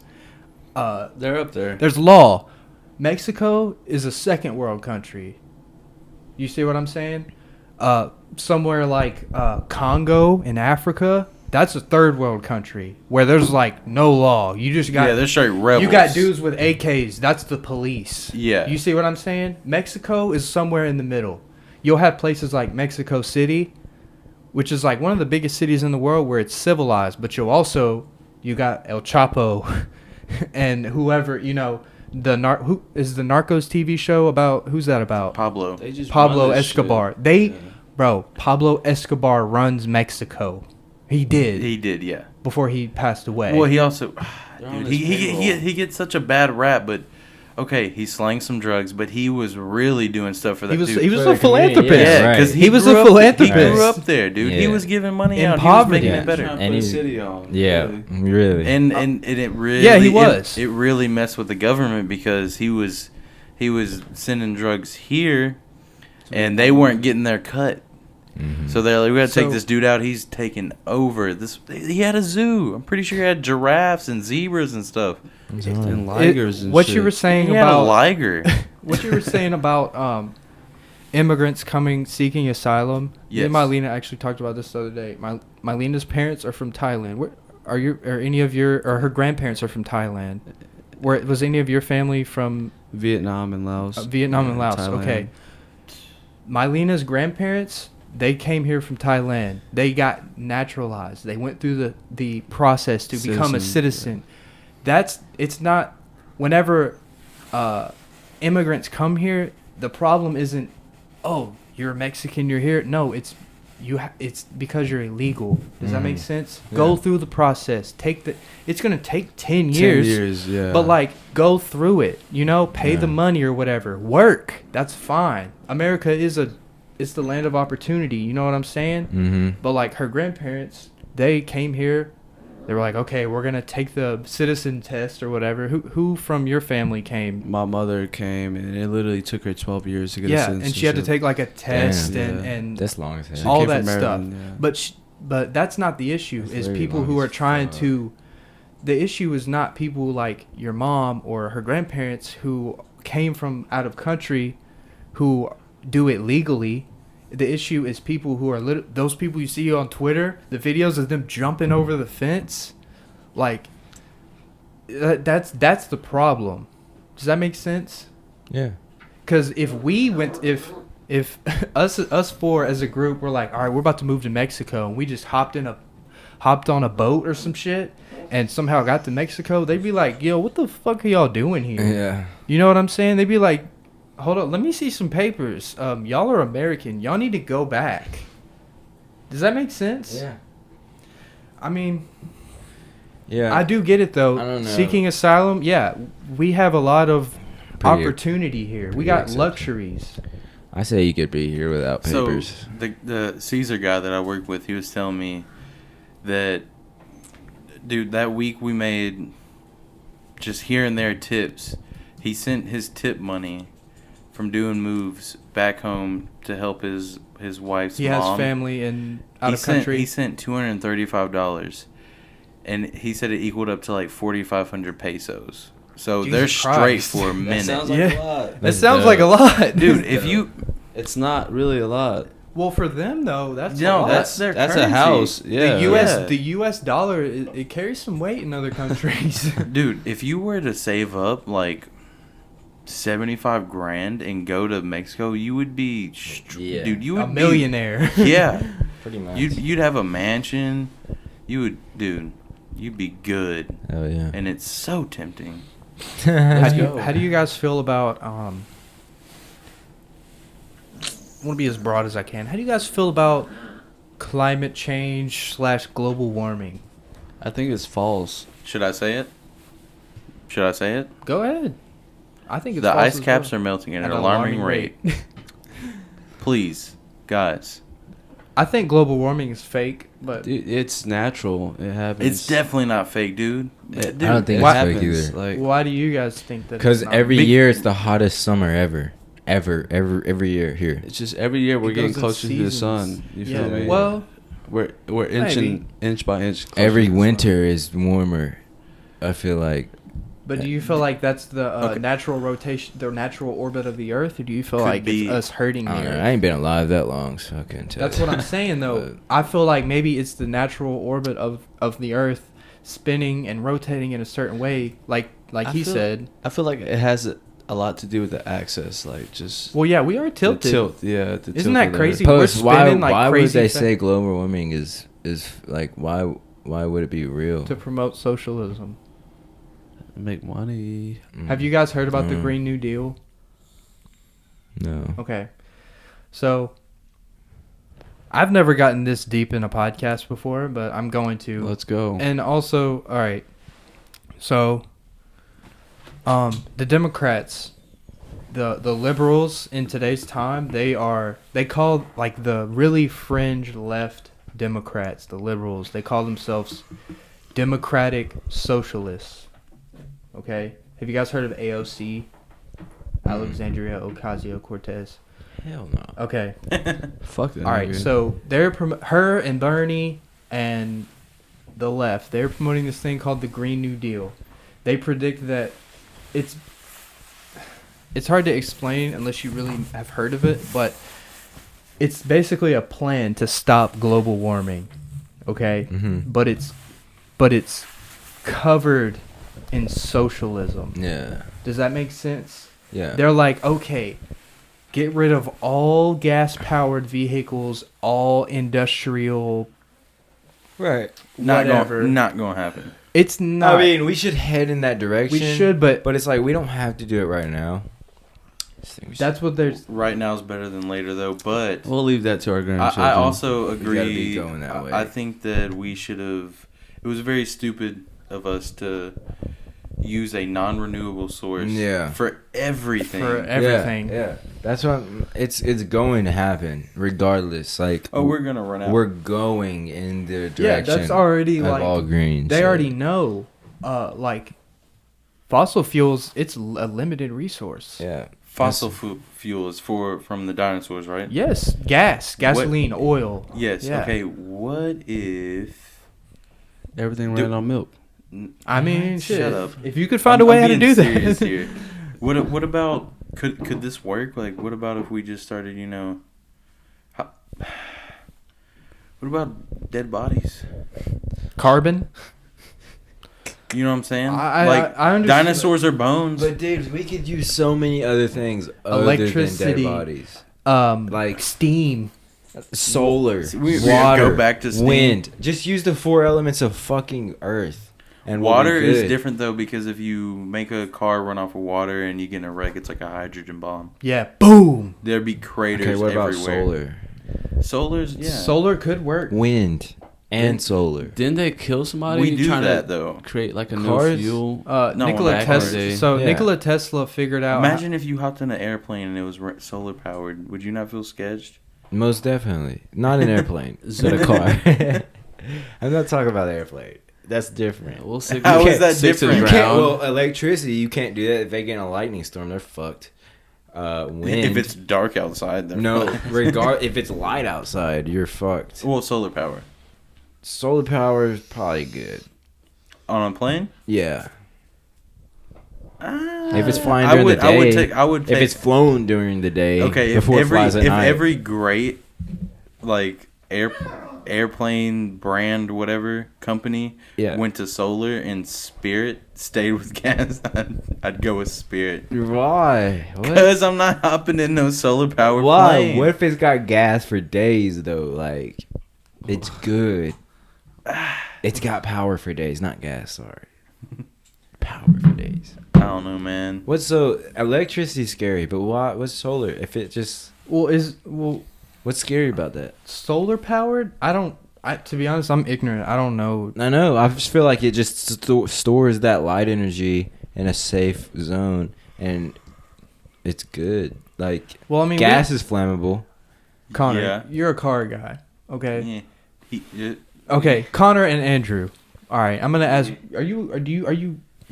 They're up there. There's law. Mexico is a second world country. You see what I'm saying? Somewhere like Congo in Africa, that's a third world country where there's like no law. You just got they're straight rebels. You got dudes with AKs. That's the police. Yeah. You see what I'm saying? Mexico is somewhere in the middle. You'll have places like Mexico City, which is like one of the biggest cities in the world where it's civilized, but you got El Chapo and whoever, who is the Narcos TV show about? Who's that about? Pablo. They just Pablo run this Escobar. shit. Bro, Pablo Escobar runs Mexico. He did. He did, yeah. Before he passed away. Well, he also, They're on dude, his payroll. he gets such a bad rap, but okay, he slanged some drugs, but he was really doing stuff for that dude. He was For a the community, philanthropist. Yeah, right. because He was grew a up- philanthropist. He grew up there, dude. He Yeah. was giving money In out. poverty. He was making Yeah. it better. Trying to And put a he- city on. Yeah, really. really. And it really Yeah, he was. it really messed with the government because he was sending drugs here, and they weren't getting their cut. Mhm. So they're like, we gotta take So- this dude out. He's taking over. He had a zoo. I'm pretty sure he had giraffes and zebras and stuff. And ligers and what shit. you were saying He had a about liger. what you were saying about immigrants seeking asylum. Me and Yes. Mylena actually talked about this the other day. Mylena's parents are from Thailand. Where her grandparents are from Thailand? Was any of your family from Vietnam and Laos. Vietnam and Laos? Thailand. Okay. Mylena's grandparents, they came here from Thailand. They got naturalized. They went through the process to become a citizen. It's not whenever immigrants come here, the problem isn't, oh, you're Mexican, you're here. No, it's it's because you're illegal. Does that make sense? Yeah. Go through the process. It's going to take 10 10 years. years, yeah. But like go through it, pay the Yeah. money or whatever. Work. That's fine. America is it's the land of opportunity, you know what I'm saying? Mhm. But like her grandparents, they came here. They were like, "Okay, we're going to take the citizen test or whatever." Who from your family came? My mother came, and it literally took her 12 years to get a Yeah, citizenship. and she had to take like a test Damn. and Yeah. and That's long as hell. She all came that from stuff. Maryland, yeah. But that's not the issue. That's Is very people long who are as trying fuck. to. The issue is not people like your mom or her grandparents who came from out of country, who do it legally. The issue is people who are those people you see on Twitter. The videos of them jumping over the fence, like that's the problem. Does that make sense? Yeah. Because if us four as a group were like, all right, we're about to move to Mexico, and we just hopped on a boat or some shit, and somehow got to Mexico, they'd be like, yo, what the fuck are y'all doing here? Yeah. You know what I'm saying? They'd be like, hold up, let me see some papers. Y'all are American. Y'all need to go back. Does that make sense? Yeah. I mean, Yeah. I do get it though. I don't know. Seeking asylum, yeah, we have a lot of Pretty- opportunity here. We pretty got accepted. luxuries. I say you could be here without papers. So the Caesar guy that I worked with, he was telling me that, dude, that week we made just here and there tips. He sent his tip money from doing moves back home to help his wife's He mom. has family in out of country. He sent $235, and he said it equaled up to like 4,500 pesos. So Jesus they're straight Christ. for a That minute. sounds like Yeah. a lot. That That's sounds dope. like a lot, Dude, if you It's not really a lot. Well, for them though, that's a No, lot. that's their That's currency. a house. Yeah. The U.S. dollar it carries some weight in other countries. Dude, if you were to save up like 75 grand and go to Mexico, you would be Yeah. dude, you would A millionaire. Be, yeah. Pretty much. You'd have a mansion. You'd be good. Oh yeah. And it's so tempting. How go. do you guys feel about I want to be as broad as I can. How do you guys feel about climate change / global warming? I think it's false. Should I say it? Go ahead. I think it's The false ice as caps well. are melting at At an alarming rate. Please, guys, I think global warming is fake, but Dude, it's natural. It happens. It's definitely not fake, dude. It, Dude, I don't think it it's happens. fake either. Like, why do you guys think that? Because it's not? every year it's the hottest summer ever. Every year here. it's just every year we're It getting goes in closer to the sun. seasons. You Yeah, feel me? well, we're inching inch by inch. closer Every to the winter is warmer. I feel like. but do you feel like that's the Okay. natural rotation, the natural orbit of the Earth, or do you feel Could like be. it's us hurting the I don't know. Earth? I ain't been alive that long, so I couldn't tell. That's you. what I'm saying, though. But- I feel like maybe it's the natural orbit of the Earth spinning and rotating in a certain way, like I he feel- said. I feel like it has a lot to do with the axis, like just Well, yeah, we are the tilted. tilt. Yeah, the Isn't tilt that of the crazy? Earth. We're Post, why spinning like why would crazy they fa- say global warming is like why would it be real? to promote socialism. Make money. Have you guys heard about the Mm. Green New Deal? No. Okay. So I've never gotten this deep in a podcast before, but I'm going to. Let's go. And also, all right. So the Democrats, the liberals in today's time, they call like the really fringe left Democrats, the liberals, they call themselves Democratic Socialists. Okay? Have you guys heard of AOC? Alexandria Ocasio-Cortez. Hell no. Okay. Fuck that. All right, nigga. so they're her and Bernie and the left. They're promoting this thing called the Green New Deal. They predict that it's hard to explain unless you really have heard of it, but it's basically a plan to stop global warming. Okay, Mhm. but it's covered in socialism. Yeah. Does that make sense? Yeah. They're like, okay, get rid of all gas-powered vehicles, all industrial. Right. Whatever. Not gonna happen. It's not. I mean, we should head in that direction. we should, but But it's like we don't have to do it right now. that's what there's. Right now is better than later, though. But we'll leave that to our grandchildren. I also gotta agree. be going that way. I think that we should have. It was very stupid of us to use a non-renewable source. Yeah. For everything. For everything. Yeah. That's what it's going to happen regardless. Like we're gonna run out. we're going in the direction. Yeah, that's already of like all green. they so- already know. Like fossil fuels, it's a limited resource. Yeah. Fossil fuel is from the dinosaurs, right? Yes, gasoline, oil. Yes. Yeah. Okay. What if? Everything Do- ran on milk. I mean, Shut shit. up. If you could find a way how to being do serious that. here. What about could this work? Like, what about if we just started? What about dead bodies? Carbon. You know what I'm saying? I understand. Dinosaurs are bones. But dude, we could use so many other things other Electricity. than dead bodies. Like steam. Solar, We gotta water, go back to steam. wind. Just use the 4 elements of fucking Earth. And we'll be Water is good. different though, because if you make a car run off of water and you get in a wreck, it's like a hydrogen bomb. Yeah. Boom. There'd be craters Okay, what about everywhere. solar? Solar's yeah. Solar could work. Wind and solar. Didn't they kill somebody We do trying that to though. create like a Cars? no fuel? No, Nikola back in Tesla. the day. So Yeah. Nikola Tesla figured out. Imagine if you hopped in an airplane and it was solar powered. Would you not feel sketched? Most definitely. Not an airplane, but a car. I'm not talking about the airplane. That's different. We'll stick How to- is that stick to the different? You can't, ground. well, electricity, you can't do that. If they get in a lightning storm, they're fucked. Wind. If it's dark outside, then no, if it's light outside, you're fucked. Well, solar power Solar power is probably good. on a plane. Yeah. If it's flying I during would. the day, I would take. if it's flown during the day, okay. If before it flies at night. every great like airplane brand whatever company Yeah. went to solar and Spirit stayed with gas, I'd go with Spirit. Why? What? Because I'm not hopping in no solar powered Why? plane. What if it's got gas for days though? Like, it's good. It's got power for days, not gas. Sorry, power for days. I don't know, man. What's so electricity's scary, but why? What's solar? If it just what's scary about that? solar powered? To be honest, I'm ignorant. I don't know. I know. I just feel like it just stores that light energy in a safe zone, and it's good. Like, Well, I mean, gas is flammable. Connor, Yeah. you're a car guy. Okay. Yeah. Okay, Connor and Andrew. All right, I'm gonna ask. Are you?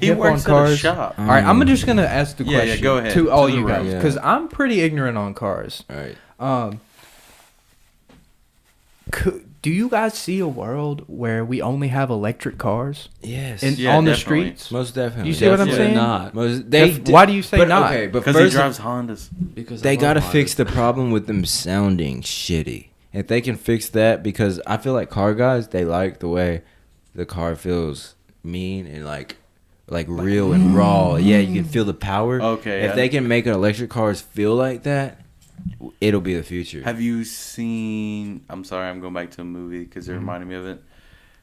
He hip works on at cars? a shop. All right, I'm just gonna ask the Yeah, question go ahead. to all To the you right. guys Yeah. because I'm pretty ignorant on cars. All right. Do you guys see a world where we only have electric cars Yes. on the definitely. streets? Most definitely. You see what I'm Definitely saying? not. Why do you say but, not? Okay, but Because he first drives Hondas. Because they I love gotta Hondas. fix the problem with them sounding shitty. If they can fix that, because I feel like car guys, they like the way the car feels mean and like real and raw. Yeah, you can feel the power. Okay, If yeah. they can make electric cars feel like that, it'll be the future. Have you seen? I'm sorry, I'm going back to a movie because it reminded me of it.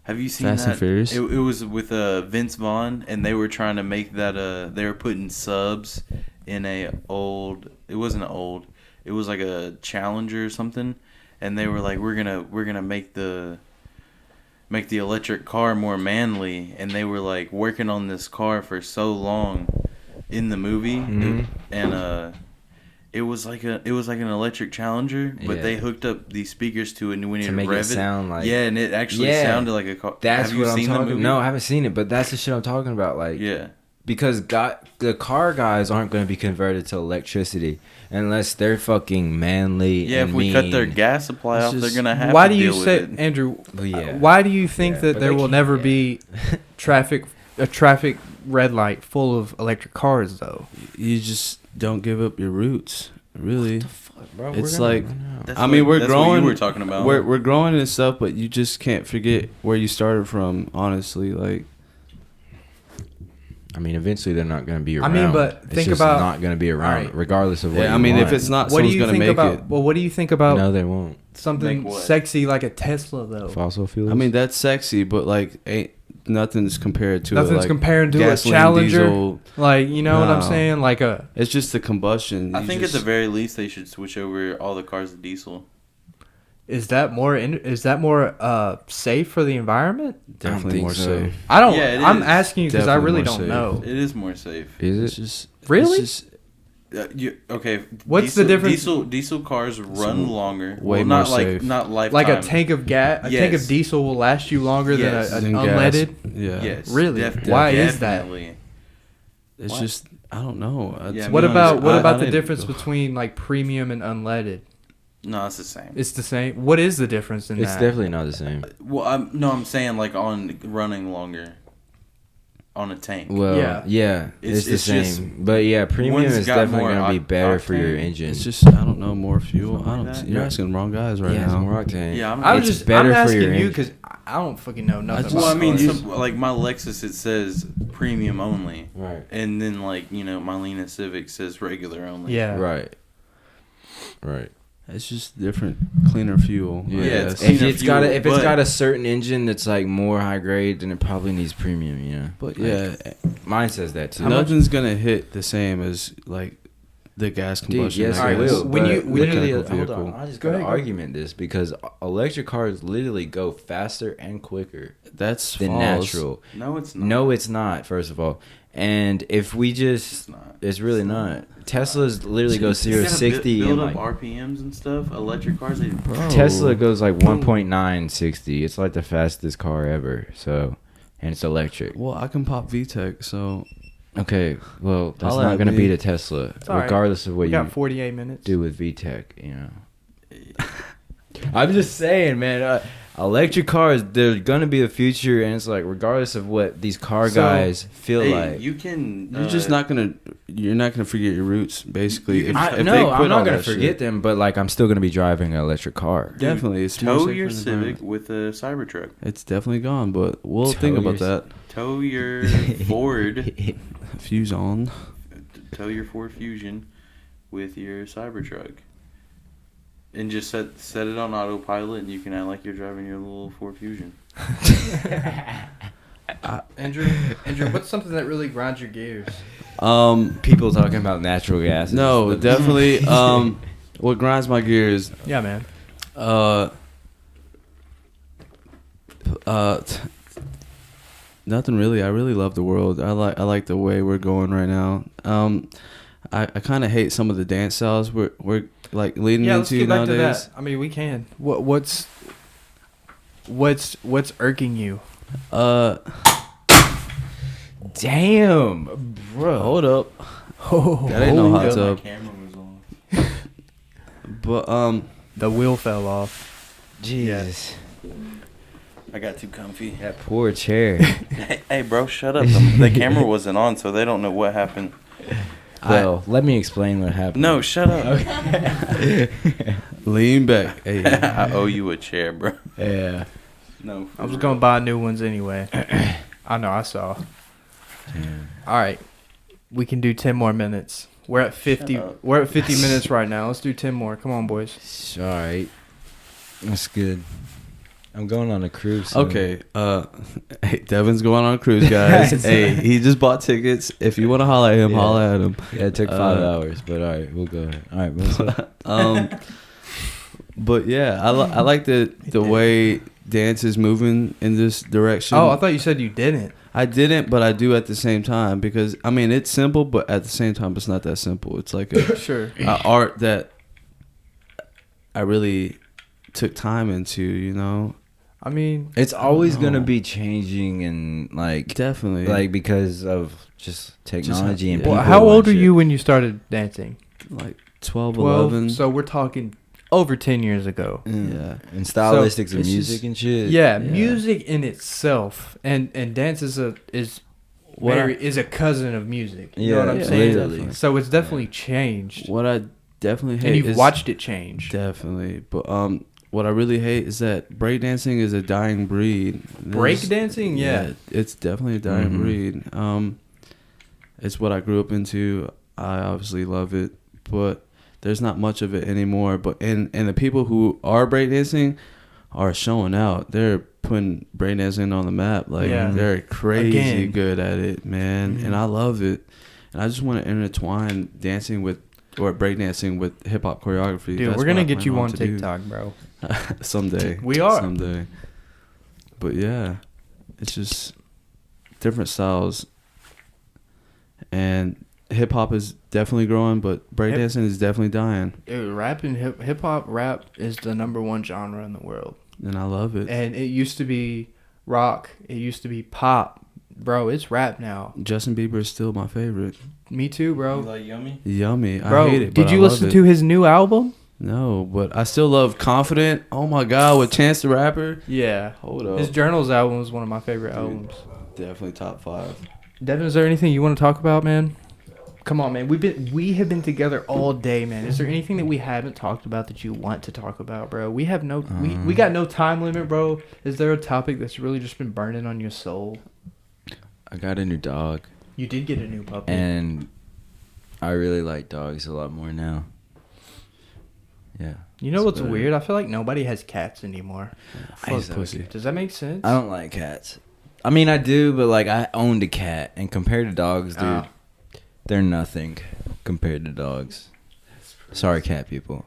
Have you seen Fast and that? Furious? It was with Vince Vaughn, and they were trying to make that. They were putting subs in a old. It wasn't old. It was like a Challenger or something, and they were like, "We're gonna make the electric car more manly," and they were like working on this car for so long in the movie, and it was like an electric Challenger, but Yeah. they hooked up these speakers to it, and when To you make it rev sound like- yeah, and it actually Yeah. sounded like a car. That's Have you what I'm seen the talking. movie? No, I haven't seen it, but that's the shit I'm talking about. Like, Yeah. because the car guys aren't going to be converted to electricity unless they're fucking manly. Yeah, and if we cut their mean. gas supply It's off, they're just- gonna have Why to do you deal say, with it. Andrew? Well, yeah. Why do you think Yeah, that but there they will can't- never yeah. be a traffic red light full of electric cars though? You just don't give up your roots. Really. Bro, It's we're gonna- like- That's I mean, we're that's what growing. you were talking about. We're growing and stuff, but you just can't forget where you started from. Honestly, like I mean, eventually they're not going to be I around. mean, but It's think just about- not going to be around, Alright. regardless of what. yeah, I you mean, want. if it's not, What do someone's you gonna think make about? it. Well, what do you think about no, they won't. something Make what? sexy like a Tesla though? Fossil fuels. I mean, that's sexy, but like, ain't nothing's compared to Nothing's like, compared to a gasoline, Challenger. diesel. Like, you know what I'm No. saying? Like a. It's just the combustion. I You think just, at the very least they should switch over all the cars to diesel. Is that more safe for the environment? definitely think more so. safe. I don't. Yeah, it I'm is. asking you because I Definitely really more don't safe. know. It is more safe. is It's it? just Really? It's just Okay. What's the difference- Diesel cars run longer. way well, not more like safe. not lifetime. Like a tank of gas, a tank of Yes. diesel will last you longer Yes. than than an gas. unleaded. Yeah. Yes. Really? Why is that? definitely. It's What? just I don't know. Yeah, To What be about honest, what I about the didn't- difference between like premium and unleaded? No, it's the same. It's the same. What is the difference in It's that? definitely not the same. Well, I'm saying like on running longer on a tank. Well, Yeah. yeah, it's the It's just- same. But yeah, premium one's is got definitely more going to be better for your octane. engine. It's just I don't know more fuel. Something I like don't. that. You're Yeah. asking the wrong guys right yeah, it's now. more octane. Yeah, I'm It's just better I'm for asking your you engine. because I don't fucking know nothing. just- Well, I about mean, cars. like my Lexus, it says premium only, Right. and then like my Lena Civic says regular only. yeah. Right. Right. It's just different, cleaner fuel. Yeah, I it's guess. clean. If it's got fuel, if it's but- got a certain engine that's like more high grade, then it probably needs premium. You know. But Like, yeah, mine says that too. nothing's gonna hit the same as like the gas Dude, combustion. yes, I it guess. will. When But you- literally, mechanical hold vehicle. on, I just Go got to ahead, go. argument this because electric cars literally go faster and quicker That's than false. natural. No, it's not. No, it's not. First of all, and if we it's just, not. it's really not. Teslas literally go You 0 gotta 60 build in up like RPMs and stuff. Electric cars, they Bro. Tesla goes like 1.9 60. It's like the fastest car ever. So, and it's electric. Well, I can pop VTEC, so Okay, well that's Holla not at gonna me. beat a Tesla, all right. regardless of what We you got 48 minutes. do with VTEC. You know. I'm just saying, man. Electric cars, they're gonna be the future, and it's like regardless of what these car So, guys feel Hey, like. you can. you're just not gonna. You're not gonna forget your roots, basically. If, if they No, quit I'm all not gonna that forget shit. them, but like I'm still gonna be driving an electric car. Definitely, it's more tow safe your for the Civic environment. with a Cybertruck. It's definitely gone, but we'll Tow think about your- that. Tow your Ford. Fuse on. Tow your Ford Fusion with your Cybertruck. And just set it on autopilot, and you can act like you're driving your little Ford Fusion. Andrew, what's something that really grinds your gears? People talking about natural gas. No, definitely. What grinds my gears? Yeah, man. Nothing really. I really love the world. I like the way we're going right now. I kind of hate some of the dance styles we're like leading Yeah, let's into get back nowadays. to that. I mean, we can. What's What's irking you? Damn, bro. Hold up. Oh, That ain't no hot My tub. camera was on. But the wheel fell off. Jesus. I got too comfy. That poor chair. Hey, bro, shut up. The camera wasn't on, so they don't know what happened. Well, let me explain what happened. No, shut up. lean back. Hey. I owe you a chair, bro. Yeah. No. I was gonna buy new ones anyway. I know. I saw. Damn. All right, we can do 10 more minutes. We're at 50. Shut up. We're at 50 minutes right now. Let's do 10 more. Come on, boys. All right. That's good. I'm going on a cruise soon. Okay. Hey, Devin's going on a cruise, guys. Hey, he just bought tickets. If you want to holler at him, Yeah. holler at him. Yeah, it took 5 hours, but all right, we'll go ahead. All right, what's up? But yeah, I like the way dance is moving in this direction. Oh, I thought you said you didn't. I didn't, but I do at the same time because I mean it's simple, but at the same time it's not that simple. It's like a Sure. art that I really took time into, you know. I mean, It's always know. gonna be changing and like Definitely. like because of just technology and yeah. people. well, how and old are shit. you when you started dancing? like 12, 12. 11. So we're talking over 10 years ago. Yeah. And stylistics So of it's music just- and shit. Yeah, Yeah. music in itself and dance is a cousin of music. You know what I'm Yeah, saying? literally. So it's definitely changed. What I definitely hate And you've is watched it change. definitely, but what I really hate is that breakdancing is a dying breed. Breakdancing? Yeah. it's definitely a dying Mhm. breed. It's what I grew up into. I obviously love it, but there's not much of it anymore. But and the people who are breakdancing are showing out. They're putting breakdancing on the map. Like Yeah. they're crazy Again. good at it, man. Mhm. And I love it. And I just want to intertwine dancing with or breakdancing with hip hop choreography. Dude, That's we're going what to I get plan you on to do. TikTok, bro. Someday. We are. Someday. But yeah, it's just different styles. And hip hop is definitely growing, but breakdancing is definitely dying. Dude, rap and hip hop rap is the #1 genre in the world. And I love it. And it used to be rock. It used to be pop. Bro, it's rap now. Justin Bieber is still my favorite. Me too, bro. You like Yummy? Yummy. Bro, I hate it. but did you I love listen it. to his new album? No, but I still love Confident. Oh my God, with Chance the Rapper. Yeah. Hold up. His Journals album was one of my favorite Dude. albums. Definitely top 5. Devin, is there anything you want to talk about, man? Come on, man. We have been together all day, man. Is there anything that we haven't talked about that you want to talk about, bro? We have no we got no time limit, bro. Is there a topic that's really just been burning on your soul? I got a new dog, You did get a new puppy. and I really like dogs a lot more now. Yeah. You know It's what's better. weird? I feel like nobody has cats anymore. I Fuck used to have a pussy. Does that make sense? I don't like cats. I mean, I do, but like I owned a cat, and compared to dogs, dude, Oh. they're nothing compared to dogs. Sorry, cat people,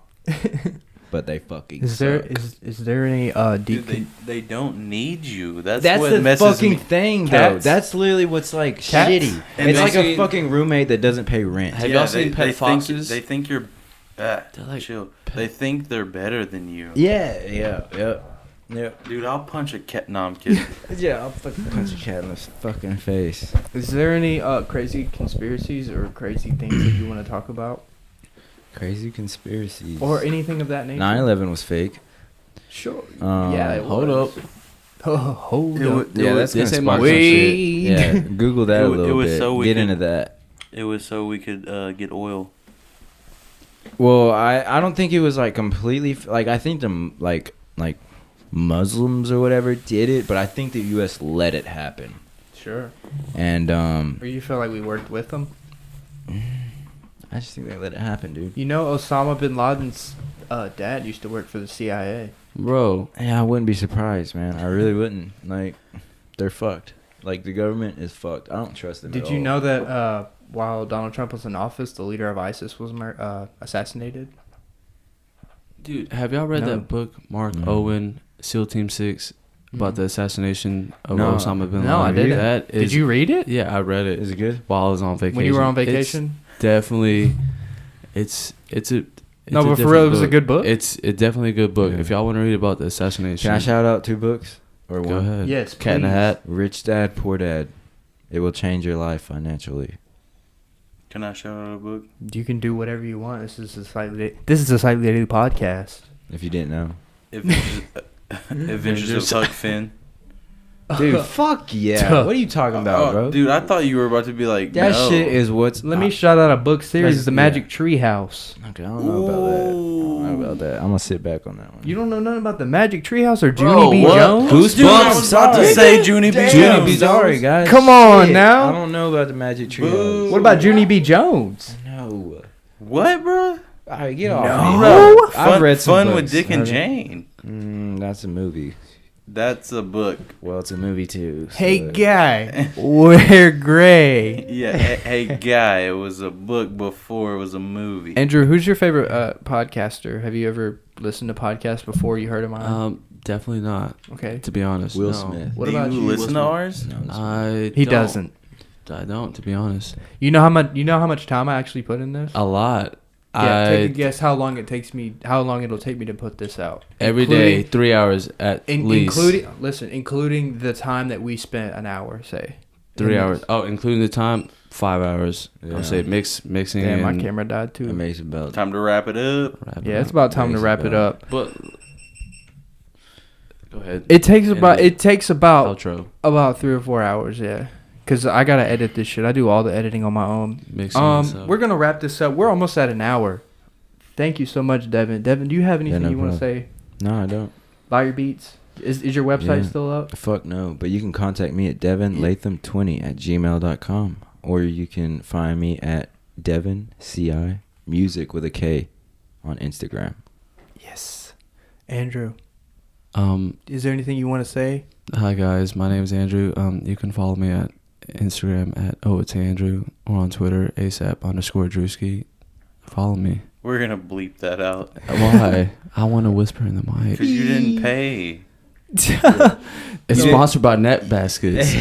but they fucking. Is there suck. is there any Dude, they don't need you. That's That's what the messes fucking me. thing, though. Cats? That's literally what's like Cats? shitty. And It's they like a see- fucking roommate that doesn't pay rent. Have y'all seen Pet they Foxes? Think, they think you're. They're like Chill. They think they're better than you. Yeah. Dude, I'll punch a cat. No, I'm kidding. Yeah, I'll fucking punch a cat in the fucking face. Is there any crazy conspiracies or crazy things that you want to talk about? Crazy conspiracies. Or anything of that nature? 9/11 was fake. Sure. Um, Yeah, it hold was. up. Oh, hold It up. wa- Yeah, that's gonna This ain't spark my some shit. weed. Yeah, Google that It a wa- it little was bit. so we Get could- into that. It was so we could get oil. Well, I don't think it was like completely like I think the like Muslims or whatever did it, but I think the U.S. let it happen. Sure. And Or you feel like we worked with them? I just think they let it happen, dude. You know, Osama bin Laden's dad used to work for the CIA. Bro, Yeah, I wouldn't be surprised, man. I really wouldn't. Like, they're fucked. Like, the government is fucked. I don't trust them. Did at you all. know that while Donald Trump was in office, the leader of ISIS was assassinated? dude, have y'all read No. that book, Mark No. Owen, SEAL Team 6, about the assassination of No. Osama bin Laden? No, I didn't. That is, Did you read it? Yeah, I read it. Is it good? While I was on vacation. When you were on It's vacation? definitely, it's No, but for different real, it was a good book? It's definitely a good book. Yeah. If y'all want to read about the assassination, Can I shout out 2 books or go one? ahead. Yes, Cat in the please. Hat. Rich Dad, Poor Dad. It will change your life financially. Can I shout out a book? You can do whatever you want. This is a Slightly Daily podcast. If you didn't know. Adventures of Huck Finn. Dude, fuck yeah. Duh. What are you talking about, bro? Dude, I thought you were about to be like, That no. shit is what's... Let me shout out a book series, Let's- The Magic Tree House. Okay, I don't know about that. I don't know about that. I'm gonna sit back on that one. You don't know nothing about The Magic Tree House or Bro, Junie B. what? Jones? Goosebumps. Dude, I was about to say Junie B. Junie B. Jones. Sorry, guys. Come on Shit. now. I don't know about the Magic Tree. Boo. What about Junie B. Jones? No. What, bro? All right, get off. No. me. Bro. I've read some Fun books. with Dick and Okay. Jane. That's a movie. That's a book. Well, it's a movie too. Hey, so- guy. Wear gray. Yeah, hey guy, it was a book before it was a movie. Andrew, who's your favorite podcaster? Have you ever listened to podcasts before you heard of mine? Definitely not. Okay. To be honest, Will no. Smith. What Do about you you? listen to ours? No, it's- He Doesn't. I don't, to be honest. You know how much time I actually put in this? A lot. Yeah, take a guess how long it'll take me to put this out. Every day, 3 hours at least. Including the time that we spent an hour, say. 3 in hours. this. Oh, including the time, 5 hours. Yeah. I'll say mixing. Damn, my and camera died too. Amazing about. Time to wrap it up. wrapping Yeah, it's up. about time to Amazing wrap it about- up. But go ahead. It takes And about the outro. about 3 or 4 hours, yeah. Cause I gotta edit this shit. I do all the editing on my own. Mixing and stuff. We're gonna wrap this up. We're almost at an hour. Thank you so much, Devin. Devin, do you have anything no you want to problem. say No, I don't. about your beats? Is your website Yeah. still up? Fuck no. But you can contact me at devinlatham20@gmail.com, or you can find me at DevinCI Music with a K on Instagram. Yes. Andrew, Um, is there anything you want to say? hi guys, my name is Andrew. You can follow me at Instagram at it's Andrew, or on Twitter ASAP_Drewski. Follow me. We're gonna bleep that out. Why? I want to whisper in the mic. Because you didn't pay. It's sponsored by Net Baskets.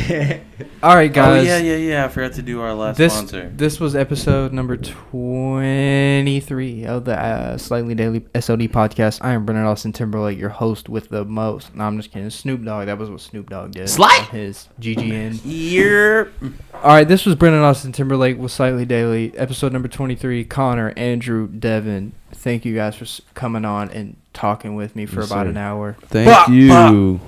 All right, guys. Oh yeah. I forgot to do our last sponsor. This was episode number 23 of the Slightly Daily SOD podcast. I am Brennan Austin Timberlake, your host with the most. No, I'm just kidding. Snoop Dogg. That was what Snoop Dogg did. Slight! On his GGN. Year. All right, this was Brennan Austin Timberlake with Slightly Daily, episode number 23. Connor, Andrew, Devin, thank you guys for coming on and talking with me for Yes, about sir. an hour. Thank you.